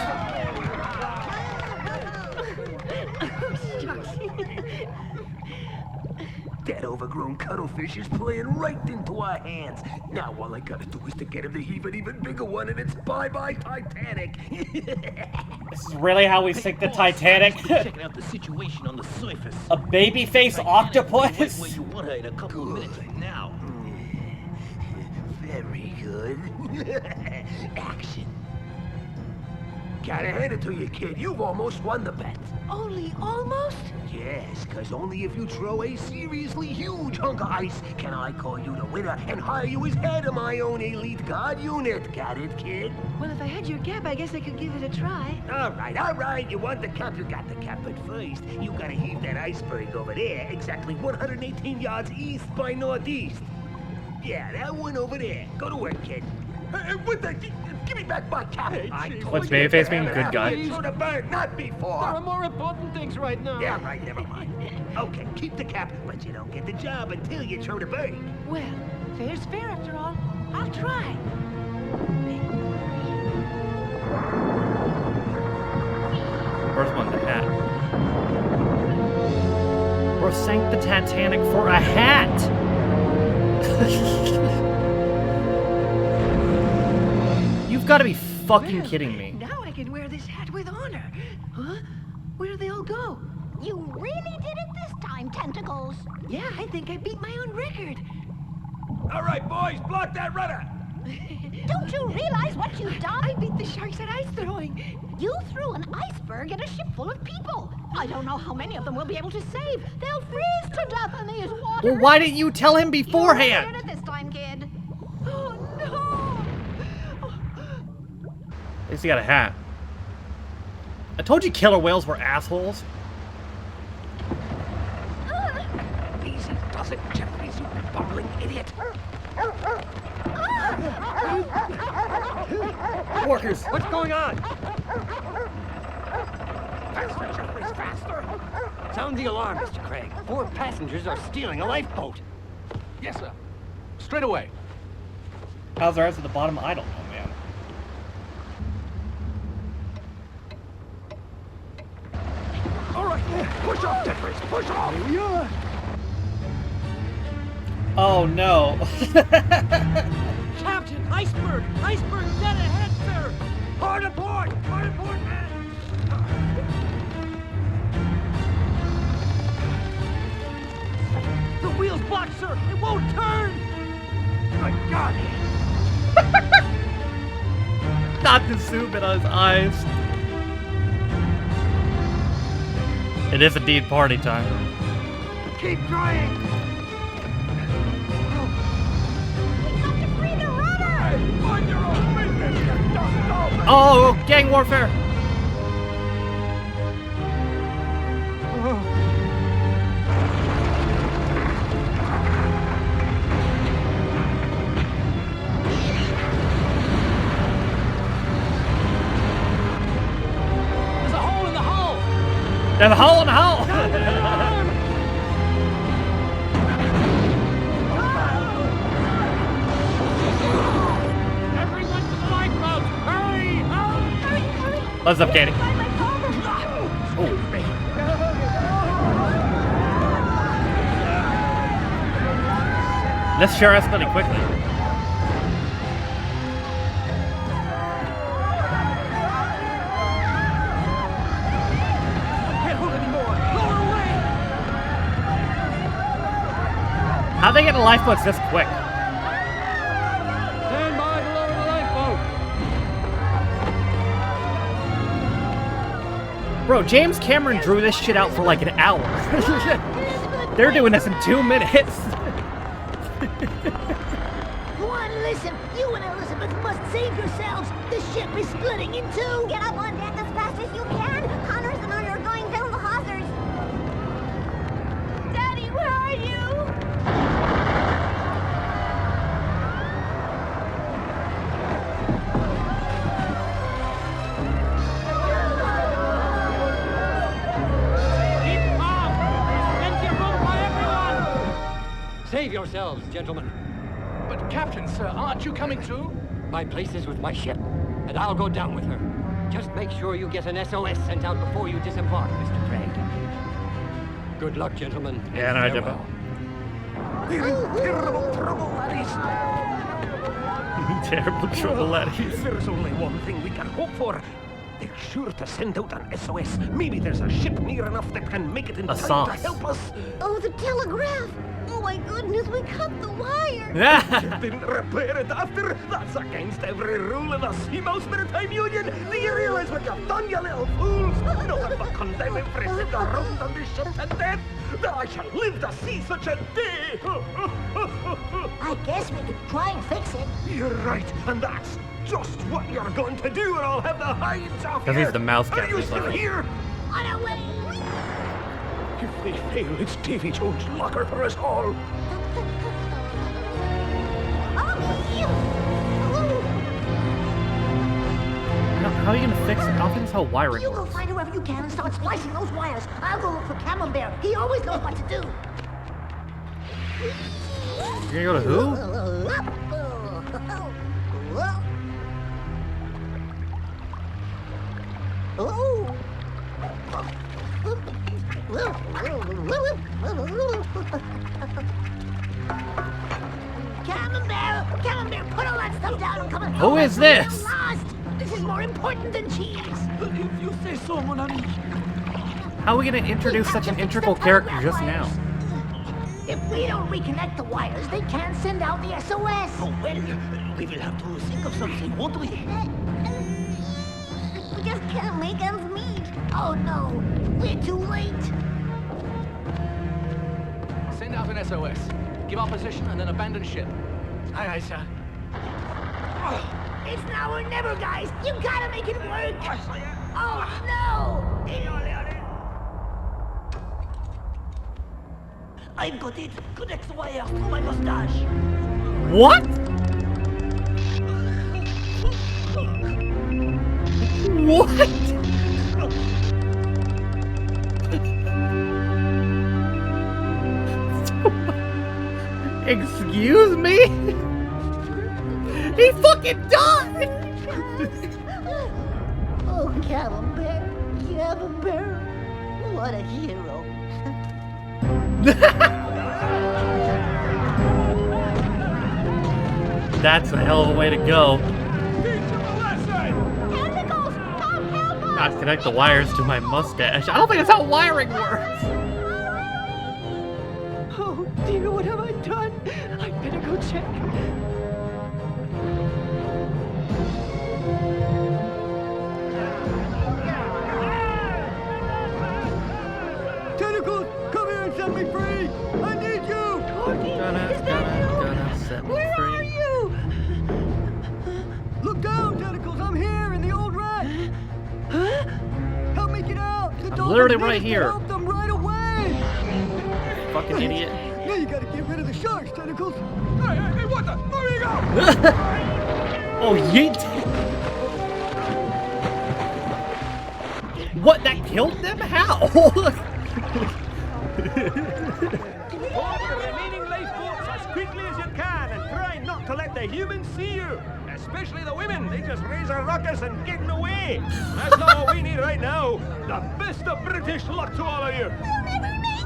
[SPEAKER 8] That overgrown cuttlefish is playing right into our hands. Now all I gotta do is to get him to heave an even bigger one, and it's bye-bye Titanic.
[SPEAKER 1] This is really how we sink the Titanic?
[SPEAKER 16] Checking out the situation on the surface.
[SPEAKER 1] A baby-faced octopus?
[SPEAKER 16] Where you want her in a couple of minutes from now.
[SPEAKER 8] Very good. Action. Gotta hand it to you, kid. You've almost won the bet.
[SPEAKER 3] Only almost?
[SPEAKER 8] Yes, because only if you throw a seriously huge hunk of ice can I call you the winner and hire you as head of my own elite guard unit. Got it, kid?
[SPEAKER 3] Well, if I had your cap, I guess I could give it a try.
[SPEAKER 8] All right. You want the cap, you got the cap. But first, you gotta heave that iceberg over there, exactly 118 yards east by northeast. Yeah, that one over there. Go to work, kid. What the? Give me back my cap.
[SPEAKER 1] What's Babyface being a good guy?
[SPEAKER 8] Through the bird, not before.
[SPEAKER 16] There are more important things right now.
[SPEAKER 8] Yeah, right, never mind. Okay, keep the cap, but you don't get the job until you throw the bird.
[SPEAKER 3] Well, fair's fair after all. I'll try.
[SPEAKER 1] Where's one the hat? Bro sank the Titanic for a hat! You've got to be fucking kidding me.
[SPEAKER 3] Now I can wear this hat with honor. Huh? Where do they all go?
[SPEAKER 2] You really did it this time, Tentacles.
[SPEAKER 3] Yeah, I think I beat my own record.
[SPEAKER 8] All right, boys, block that rudder.
[SPEAKER 2] Don't you realize what you've done?
[SPEAKER 3] I beat the sharks at ice throwing.
[SPEAKER 2] You threw an iceberg at a ship full of people. I don't know how many of them we'll be able to save. They'll freeze to death in these waters.
[SPEAKER 1] Well, why didn't you tell him
[SPEAKER 2] You
[SPEAKER 1] beforehand?
[SPEAKER 2] really did it this time, kid.
[SPEAKER 3] Oh, no!
[SPEAKER 1] At least he got a hat. I told you killer whales were assholes.
[SPEAKER 8] Easy does it, Jeffries, you bumbling idiot.
[SPEAKER 1] Workers.
[SPEAKER 13] What's going on?
[SPEAKER 8] Faster, Jeffries, faster.
[SPEAKER 13] Sound the alarm, Mr. Craig. 4 passengers are stealing a lifeboat.
[SPEAKER 12] Yes, sir. Straight away.
[SPEAKER 1] How's ours at the bottom? I don't know, man.
[SPEAKER 8] All right, push off, Jeffries, push off.
[SPEAKER 10] Here we are.
[SPEAKER 1] Oh no.
[SPEAKER 16] Captain, iceberg! Iceberg dead ahead, sir!
[SPEAKER 8] Hard aboard, man.
[SPEAKER 16] The wheel's blocked, sir! It won't turn!
[SPEAKER 8] Good God.
[SPEAKER 1] Not to zoom in on his eyes. It is indeed party time.
[SPEAKER 8] Keep trying.
[SPEAKER 2] We got to free the rudder!
[SPEAKER 1] Gang warfare!
[SPEAKER 15] There's a hole in the hull!
[SPEAKER 1] There's a hole in the hull!
[SPEAKER 15] Everyone to the lifeboat! Hurry! Hurry!
[SPEAKER 1] What's up, Katie? Oh. This sure escalated quickly.
[SPEAKER 15] Can't hold anymore! Lower away!
[SPEAKER 1] How'd they get the lifeboats this quick?
[SPEAKER 13] Stand by to lower the lifeboat.
[SPEAKER 1] Bro, James Cameron drew this shit out for like an hour. They're doing this in 2 minutes.
[SPEAKER 3] Juan, listen. You and Elizabeth must save yourselves. The ship is splitting in two.
[SPEAKER 2] Get up on deck as fast as you can. Connors and I are going down the hawsers. Daddy, where are you?
[SPEAKER 15] Keep calm! There's plenty of room for everyone!
[SPEAKER 13] Save yourselves, gentlemen.
[SPEAKER 15] But Captain, sir, aren't you coming too?
[SPEAKER 13] My place is with my ship, and I'll go down with her. Just make sure you get an SOS sent out before you disembark, Mr. Craig. Good luck, gentlemen.
[SPEAKER 1] Yeah, no, I did.
[SPEAKER 8] We're in terrible trouble, laddies.
[SPEAKER 1] Terrible trouble, laddies.
[SPEAKER 9] There's only one thing we can hope for. They're sure to send out an SOS. Maybe there's a ship near enough that can make it in time
[SPEAKER 1] sauce.
[SPEAKER 9] to help us.
[SPEAKER 2] Oh, the telegraph. Oh my goodness, we cut the wire.
[SPEAKER 9] You didn't repair it after? That's against every rule in the Seamouse Maritime Union. Do you realize what you've done, you little fools? Nothing but condemn every single rodent on this ship to death. That I shall live to see such a day.
[SPEAKER 3] I guess we could try and fix it.
[SPEAKER 9] You're right, and that's just what you're going to do, or I'll have the hides off
[SPEAKER 1] Because
[SPEAKER 9] you.
[SPEAKER 1] he's the mouse
[SPEAKER 9] Are
[SPEAKER 1] captain.
[SPEAKER 9] you still here?
[SPEAKER 3] On our way.
[SPEAKER 9] If they fail, it's Davy Jones' locker for us all.
[SPEAKER 1] How are you gonna fix it? How can this whole wiring
[SPEAKER 3] You
[SPEAKER 1] work?
[SPEAKER 3] go find whoever you can and start splicing those wires. I'll go look for Camembert. He always knows what to do.
[SPEAKER 1] You're gonna go to who?
[SPEAKER 3] Oh. Camembert, put all that stuff down and come and
[SPEAKER 1] Who is this?
[SPEAKER 3] Lost. This is more important than cheese.
[SPEAKER 15] If you say so, mon ami.
[SPEAKER 1] How are we gonna introduce such an integral character just now?
[SPEAKER 3] If we don't reconnect the wires, they can't send out the SOS.
[SPEAKER 16] Oh, well, we will have to think of something, won't we?
[SPEAKER 2] We just can't make ends meet.
[SPEAKER 3] Oh no, we're too late.
[SPEAKER 15] Send out an SOS. Give our position and then abandon ship. Aye, aye, sir.
[SPEAKER 3] It's now or never, guys. You gotta make it work. Oh no!
[SPEAKER 16] I've got it. Connect the wires through my mustache.
[SPEAKER 1] What? What? Excuse me? He fucking died!
[SPEAKER 3] Oh, Camembert, Camembert, what a hero.
[SPEAKER 1] That's a hell of a way to go.
[SPEAKER 2] Tentacles! Come help us!
[SPEAKER 1] Not connect the wires to my mustache. I don't think that's how wiring works.
[SPEAKER 14] Oh dear, what have I done? I'd better go check.
[SPEAKER 10] Tentacles, come here and set me free! I need you!
[SPEAKER 1] Gonna set me
[SPEAKER 14] Where
[SPEAKER 1] free.
[SPEAKER 14] are you?
[SPEAKER 10] Look down, Tentacles, I'm here in the old rat!
[SPEAKER 1] literally right here.
[SPEAKER 10] Help them right away!
[SPEAKER 1] Fucking idiot.
[SPEAKER 10] Now you gotta get rid of the sharks, Tentacles.
[SPEAKER 7] Hey, what the? Where you go?
[SPEAKER 1] Oh, yeet. What? That killed them? How?
[SPEAKER 4] Board the remaining lifeboats as quickly as you can and try not to let the humans see you. Especially the women. They just raise a ruckus and get in the way. That's not what we need right now. The best of British luck to all of you.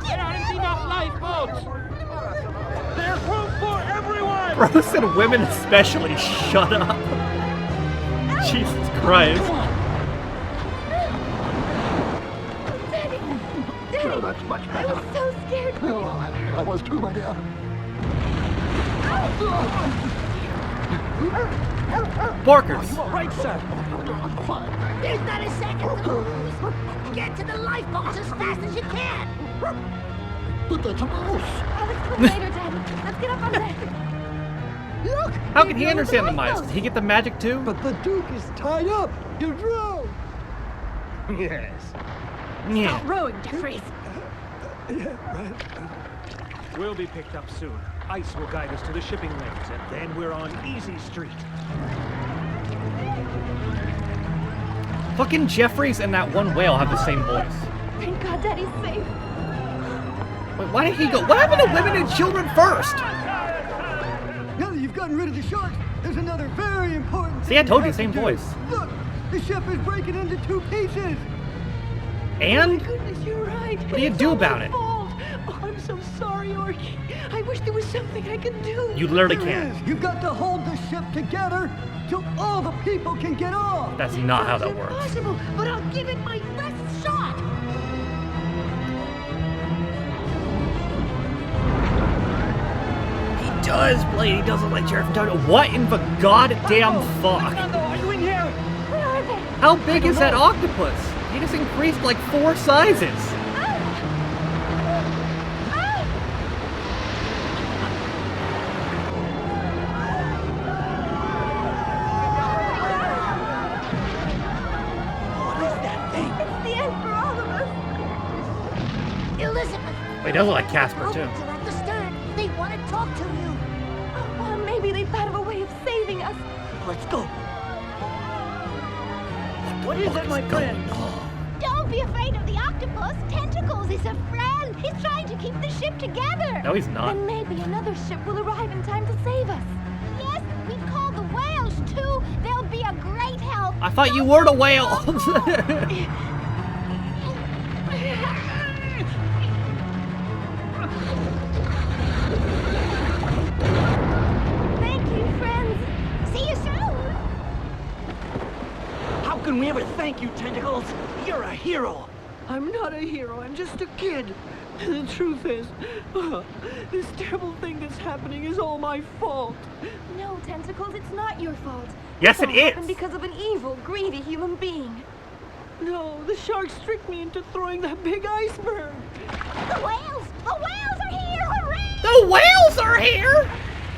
[SPEAKER 16] There aren't enough lifeboats.
[SPEAKER 4] There's room for everyone.
[SPEAKER 1] Bro said women especially. Shut up. Jesus Christ.
[SPEAKER 5] No, that's much better.
[SPEAKER 14] I was so scared.
[SPEAKER 5] Oh, I was too, my dear.
[SPEAKER 1] Barkers.
[SPEAKER 3] Right, sir. There's not a second to lose. Get to the lifeboats as fast as you can.
[SPEAKER 5] But that's a mouse.
[SPEAKER 14] Let's go later, Daddy. Let's get up on deck.
[SPEAKER 10] Look!
[SPEAKER 1] How can he understand the mice? Did he get the magic too?
[SPEAKER 10] But the Duke is tied up. He'll drown.
[SPEAKER 4] Yes.
[SPEAKER 1] Yeah.
[SPEAKER 14] Stop rowing, Jeffries.
[SPEAKER 4] We'll be picked up soon. Ice will guide us to the shipping lanes, and then we're on easy street.
[SPEAKER 1] Fucking Jeffries and that one whale have the same voice.
[SPEAKER 14] Thank God Daddy's safe.
[SPEAKER 1] Wait, why did he go? What happened to women and children first?
[SPEAKER 10] Now that you've gotten rid of the sharks, there's another very important
[SPEAKER 1] See, I
[SPEAKER 10] thing
[SPEAKER 1] told
[SPEAKER 10] we
[SPEAKER 1] you,
[SPEAKER 10] have
[SPEAKER 1] same
[SPEAKER 10] to do.
[SPEAKER 1] voice.
[SPEAKER 10] Look, the ship is breaking into 2 pieces.
[SPEAKER 1] And?
[SPEAKER 14] Oh my goodness, you're right.
[SPEAKER 1] What do you do about it?
[SPEAKER 14] Oh, I'm so sorry, Orky. I wish there was something I could do.
[SPEAKER 1] You literally
[SPEAKER 10] There
[SPEAKER 1] can't.
[SPEAKER 10] is. You've got to hold the ship together till all the people can get off.
[SPEAKER 1] That's not how that works.
[SPEAKER 3] Impossible, but I'll give it my best shot.
[SPEAKER 1] He does, Blade. He doesn't like Sheriff Tony. What in the goddamn fuck?
[SPEAKER 3] Are you in here?
[SPEAKER 14] Where are they?
[SPEAKER 1] How big is that octopus? He just increased like 4 sizes.
[SPEAKER 3] What is that thing?
[SPEAKER 14] It's the end for all of us.
[SPEAKER 3] Elizabeth.
[SPEAKER 1] He does look like Casper too.
[SPEAKER 3] Robots are at the stern. They want to talk to you.
[SPEAKER 14] Well, maybe they thought of a way of saving us.
[SPEAKER 3] Let's go. What is it, my friend?
[SPEAKER 6] Don't be afraid of the octopus. Tentacles is a friend. He's trying to keep the ship together.
[SPEAKER 1] No, he's not.
[SPEAKER 14] Then maybe another ship will arrive in time to save us.
[SPEAKER 6] Yes, we've called the whales too. They'll be a great help.
[SPEAKER 1] I thought you were the whale.
[SPEAKER 6] Thank you, friends. See you soon.
[SPEAKER 15] How can we ever thank you, Tentacles? You're a hero.
[SPEAKER 16] I'm not a hero. I'm just a kid. The truth is, this terrible thing that's happening is all my fault.
[SPEAKER 14] No, Tentacles, it's not your fault.
[SPEAKER 1] Yes,
[SPEAKER 14] It
[SPEAKER 1] it
[SPEAKER 14] all happened
[SPEAKER 1] is.
[SPEAKER 14] because of an evil, greedy human being.
[SPEAKER 16] No, the sharks tricked me into throwing that big iceberg.
[SPEAKER 6] The whales! The whales are here! Hooray!
[SPEAKER 1] The whales are here!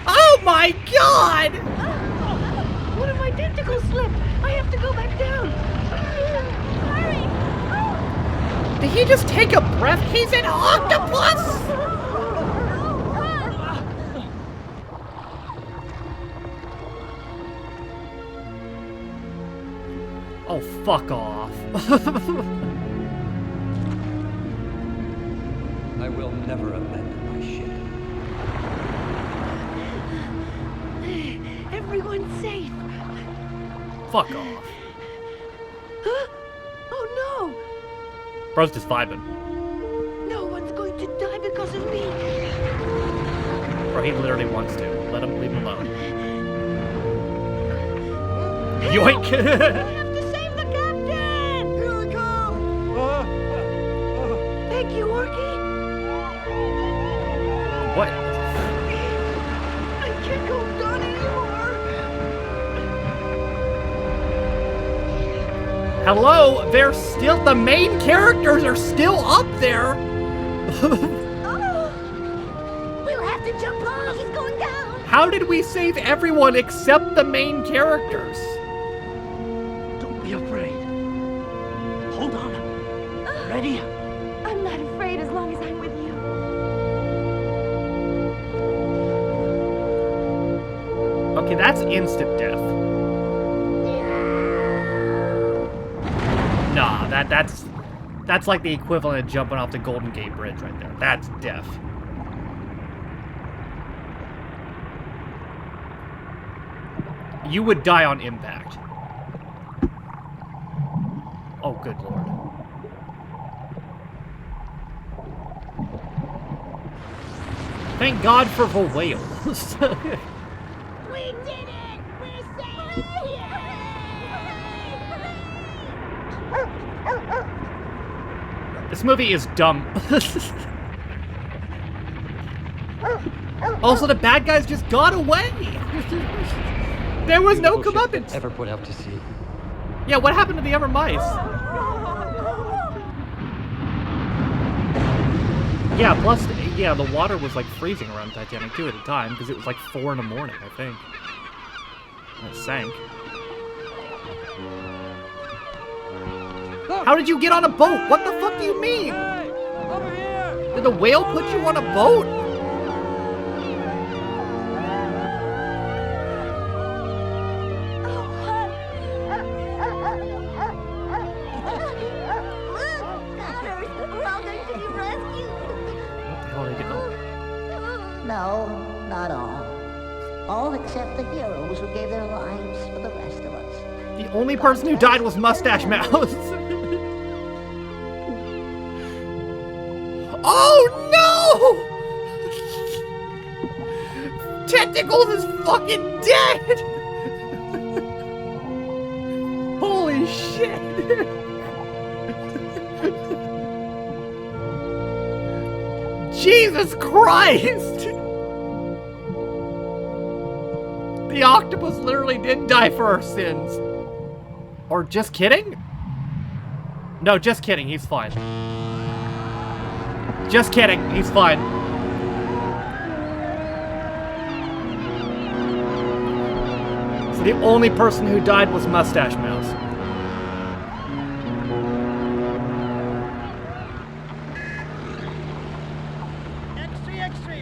[SPEAKER 1] Oh my god!
[SPEAKER 14] One of my tentacles slipped. I have to go back down. Hurry!
[SPEAKER 1] Did he just take a breath? He's an octopus! Oh, fuck off.
[SPEAKER 13] I will never abandon my ship.
[SPEAKER 14] Everyone's safe.
[SPEAKER 1] Fuck off.
[SPEAKER 14] Oh no!
[SPEAKER 1] Bro's just vibing.
[SPEAKER 14] No one's going to die because of me.
[SPEAKER 1] Bro, he literally wants to. Let him leave him alone. Yoink!
[SPEAKER 14] I have to save the captain!
[SPEAKER 10] Here I come!
[SPEAKER 14] Thank you, Orky.
[SPEAKER 1] What?
[SPEAKER 14] I can't go down anymore.
[SPEAKER 1] Hello? They're still, the main characters are still up there.
[SPEAKER 3] We'll have to jump off.
[SPEAKER 6] He's going down.
[SPEAKER 1] How did we save everyone except the main characters?
[SPEAKER 15] Don't be afraid. Hold on. Ready?
[SPEAKER 1] Okay, that's instant death. Nah, that's like the equivalent of jumping off the Golden Gate Bridge right there. That's death. You would die on impact. Oh, good lord. Thank God for the whales.
[SPEAKER 2] We did it! We're safe!
[SPEAKER 1] This movie is dumb. Also, the bad guys just got away. There was no comeuppance.
[SPEAKER 13] Ever put out to sea.
[SPEAKER 1] Yeah, what happened to the other mice? Yeah, plus, yeah, the water was like freezing around Titanic too at the time because it was like 4 in the morning, I think. And it sank. How did you get on a boat? What the fuck do you mean?
[SPEAKER 2] Hey, over here!
[SPEAKER 1] Did the whale put you on a boat?
[SPEAKER 3] No, not all. All except the heroes who gave their lives for the rest of us.
[SPEAKER 1] The only person who died was Mustache Mouse. Oh no! Tentacles is fucking dead! Holy shit! Jesus Christ! The octopus literally did die for our sins. Or just kidding? No, just kidding, he's fine. Just kidding, he's fine. So the only person who died was Mustache Mouse.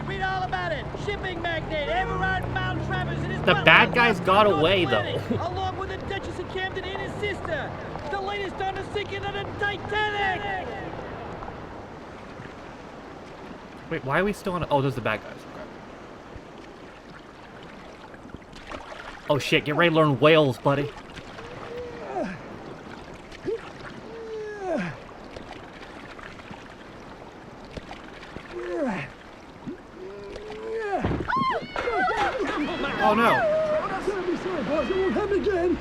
[SPEAKER 2] Read all about it. Shipping magnate Everard Maltravers and his
[SPEAKER 1] The bad guys got away, though.
[SPEAKER 2] Along with the Duchess of Camden and his sister. The latest on the sinking of the Titanic.
[SPEAKER 1] Wait, why are we still on? Oh, those are the bad guys. Okay. Oh shit! Get ready to learn whales, buddy. Oh no!
[SPEAKER 10] I'm sorry, boss. It won't happen again.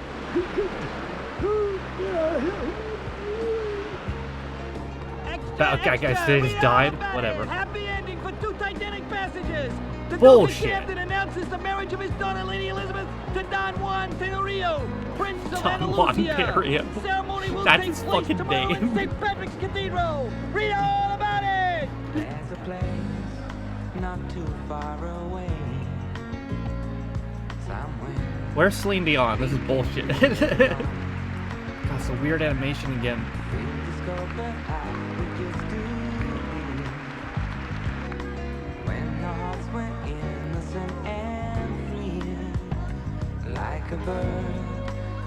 [SPEAKER 1] Okay, guys, they just died. Whatever.
[SPEAKER 2] Happy ending for 2 Titanic passengers. The
[SPEAKER 1] Bullshit.
[SPEAKER 2] Duke of Camden announces the marriage of his daughter, Lady Elizabeth, to Don Juan Tenorio, Prince of
[SPEAKER 1] Don Juan
[SPEAKER 2] Andalusia.
[SPEAKER 1] Tenorio.
[SPEAKER 2] Ceremony will
[SPEAKER 1] That's
[SPEAKER 2] take
[SPEAKER 1] his
[SPEAKER 2] place
[SPEAKER 1] fucking
[SPEAKER 2] tomorrow
[SPEAKER 1] name.
[SPEAKER 2] in St. Patrick's Cathedral. Read all about it.
[SPEAKER 17] There's a place not too far away. Somewhere.
[SPEAKER 1] Where's Celine Dion? This is bullshit. God, it's a weird animation again.
[SPEAKER 17] When the hearts were innocent and free, like a bird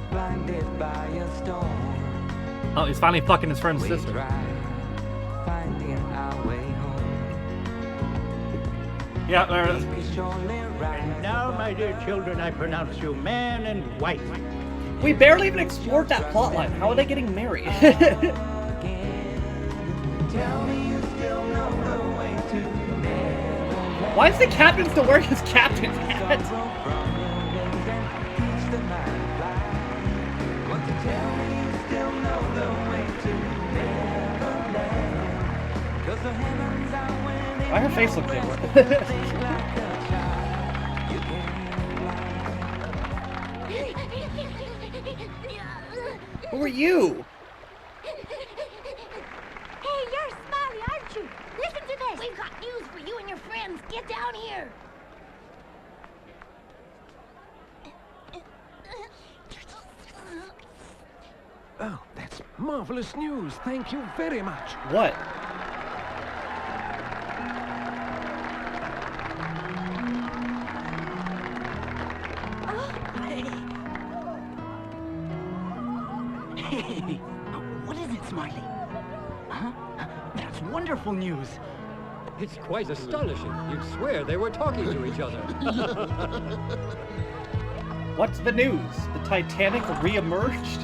[SPEAKER 17] blinded by a storm.
[SPEAKER 1] Oh, he's finally fucking his friend's sister.
[SPEAKER 17] Finding our way home.
[SPEAKER 1] Yeah, there it is.
[SPEAKER 7] And now, my dear children, I pronounce you man and wife.
[SPEAKER 1] We barely even explored that plotline. How are they getting married? Why is the captain still wearing his captain's hat? Why her face look different? Who are you?
[SPEAKER 2] Hey, you're Smiley, aren't you? Listen to this. We've got news for you and your friends. Get down here.
[SPEAKER 9] Oh, that's marvelous news. Thank you very much.
[SPEAKER 1] What?
[SPEAKER 15] Hey, what is it, Smiley? Huh? That's wonderful news.
[SPEAKER 13] It's quite astonishing. You'd swear they were talking to each other.
[SPEAKER 1] What's the news? The Titanic re-emerged?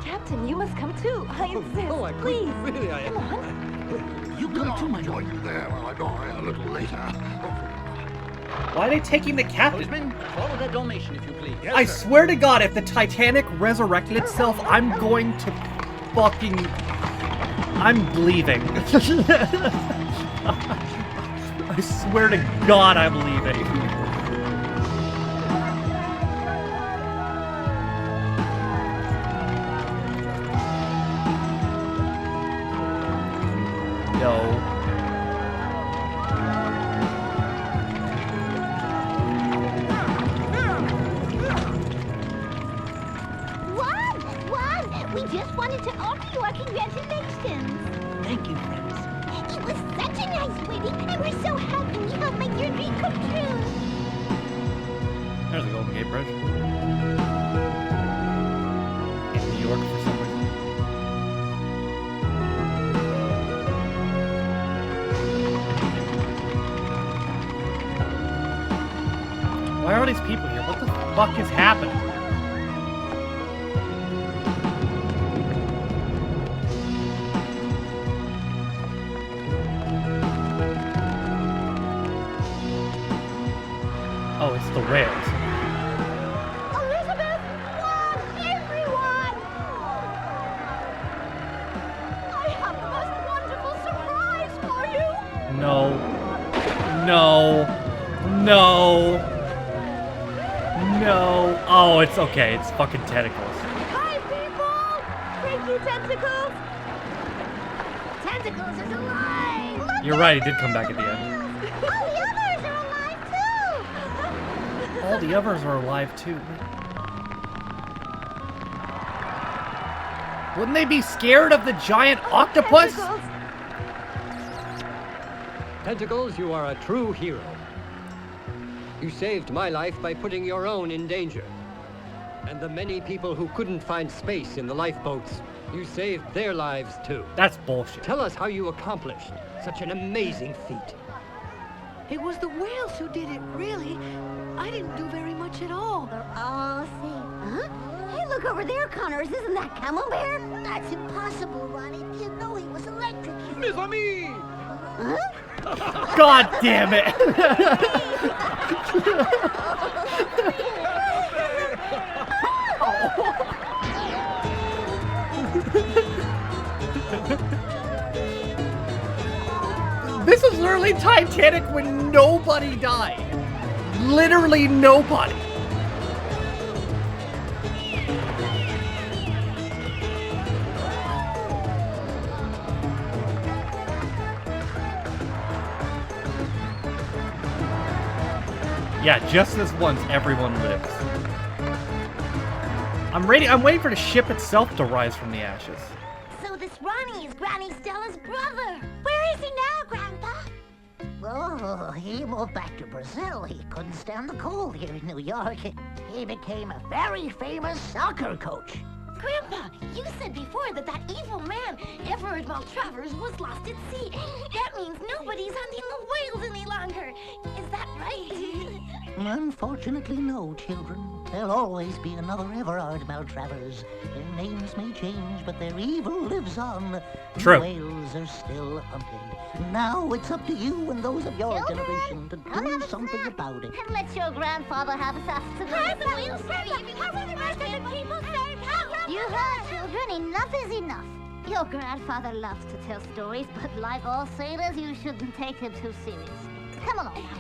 [SPEAKER 14] Captain, you must come too. I insist. Please.
[SPEAKER 13] Really,
[SPEAKER 14] Come on.
[SPEAKER 5] You can join me there while I die a little later.
[SPEAKER 1] Why are they taking the captain?
[SPEAKER 15] Postman, follow that donation if you please.
[SPEAKER 1] I swear to God, if the Titanic resurrected itself, I'm going to fucking... I'm leaving. I swear to God, I'm leaving. No.
[SPEAKER 2] Juan, we just wanted to offer you our congratulations.
[SPEAKER 15] Thank you, friends.
[SPEAKER 2] It was such a nice wedding, and we're so happy we helped make your dream come true.
[SPEAKER 1] There's the Golden Gate Bridge. In New York for some reason. Why are all these people here? What the fuck is happening? Oh, it's the whales.
[SPEAKER 2] Elizabeth! Juan! Everyone! I have the most wonderful surprise for you!
[SPEAKER 1] No. No. No. No. Oh, it's okay. It's fucking tentacles.
[SPEAKER 2] Hi, people! Thank you, Tentacles! Tentacles is alive!
[SPEAKER 1] You're right, he did come back at the end.
[SPEAKER 2] All the others are alive, too!
[SPEAKER 1] All the others are alive too. Wouldn't they be scared of the giant octopus?
[SPEAKER 13] Tentacles, you are a true hero. You saved my life by putting your own in danger. And the many people who couldn't find space in the lifeboats, you saved their lives too.
[SPEAKER 1] That's bullshit.
[SPEAKER 13] Tell us how you accomplished such an amazing feat.
[SPEAKER 16] It was the whales who did it, really. I didn't do very much at all.
[SPEAKER 2] They're all safe. Huh? Hey, look over there, Connors. Isn't that Camembert? That's impossible, Ronnie. You know he was electrocuted.
[SPEAKER 12] Mes amis!
[SPEAKER 2] Huh?
[SPEAKER 1] God damn it! This is literally Titanic when nobody died. Literally nobody. Yeah, just this once, everyone lives. I'm waiting for the ship itself to rise from the ashes.
[SPEAKER 2] So this Ronnie is Granny Stella's brother. Where is he now, Grandpa? Oh, he moved back to Brazil. He couldn't stand the cold here in New York. He became a very famous soccer coach. Grandpa, you said before that evil man, Everard Maltravers, was lost at sea. That means nobody's hunting the whales any longer. Is that right? Unfortunately, no, children. There'll always be another Everard Maltravers. Their names may change, but their evil lives on.
[SPEAKER 1] True.
[SPEAKER 2] The whales are still hunted. Now it's up to you and those of your generation to do something about it. And let your grandfather have his afternoon. You heard, children. Enough is enough. Your grandfather loves to tell stories, but like all sailors, you shouldn't take him too serious. Come along now.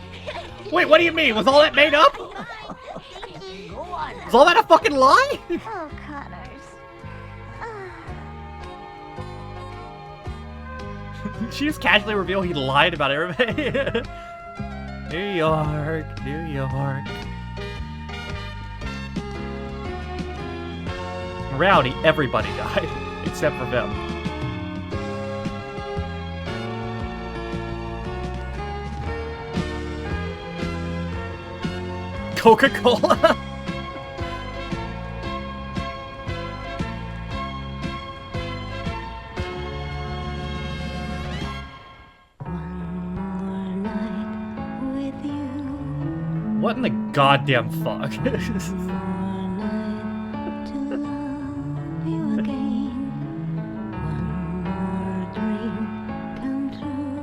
[SPEAKER 1] Wait, what do you mean? Was all that made up?
[SPEAKER 2] Go on.
[SPEAKER 1] Was all that a fucking lie?
[SPEAKER 2] Oh, Connors.
[SPEAKER 1] She just casually revealed he lied about everybody. New York, New York. In reality, everybody died, except for them. Coca-Cola? What in the goddamn fuck? I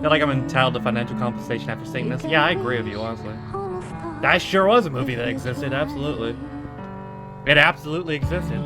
[SPEAKER 1] feel like I'm entitled to financial compensation after seeing this. Yeah, I agree with you, honestly. That sure was a movie that existed, absolutely. It absolutely existed.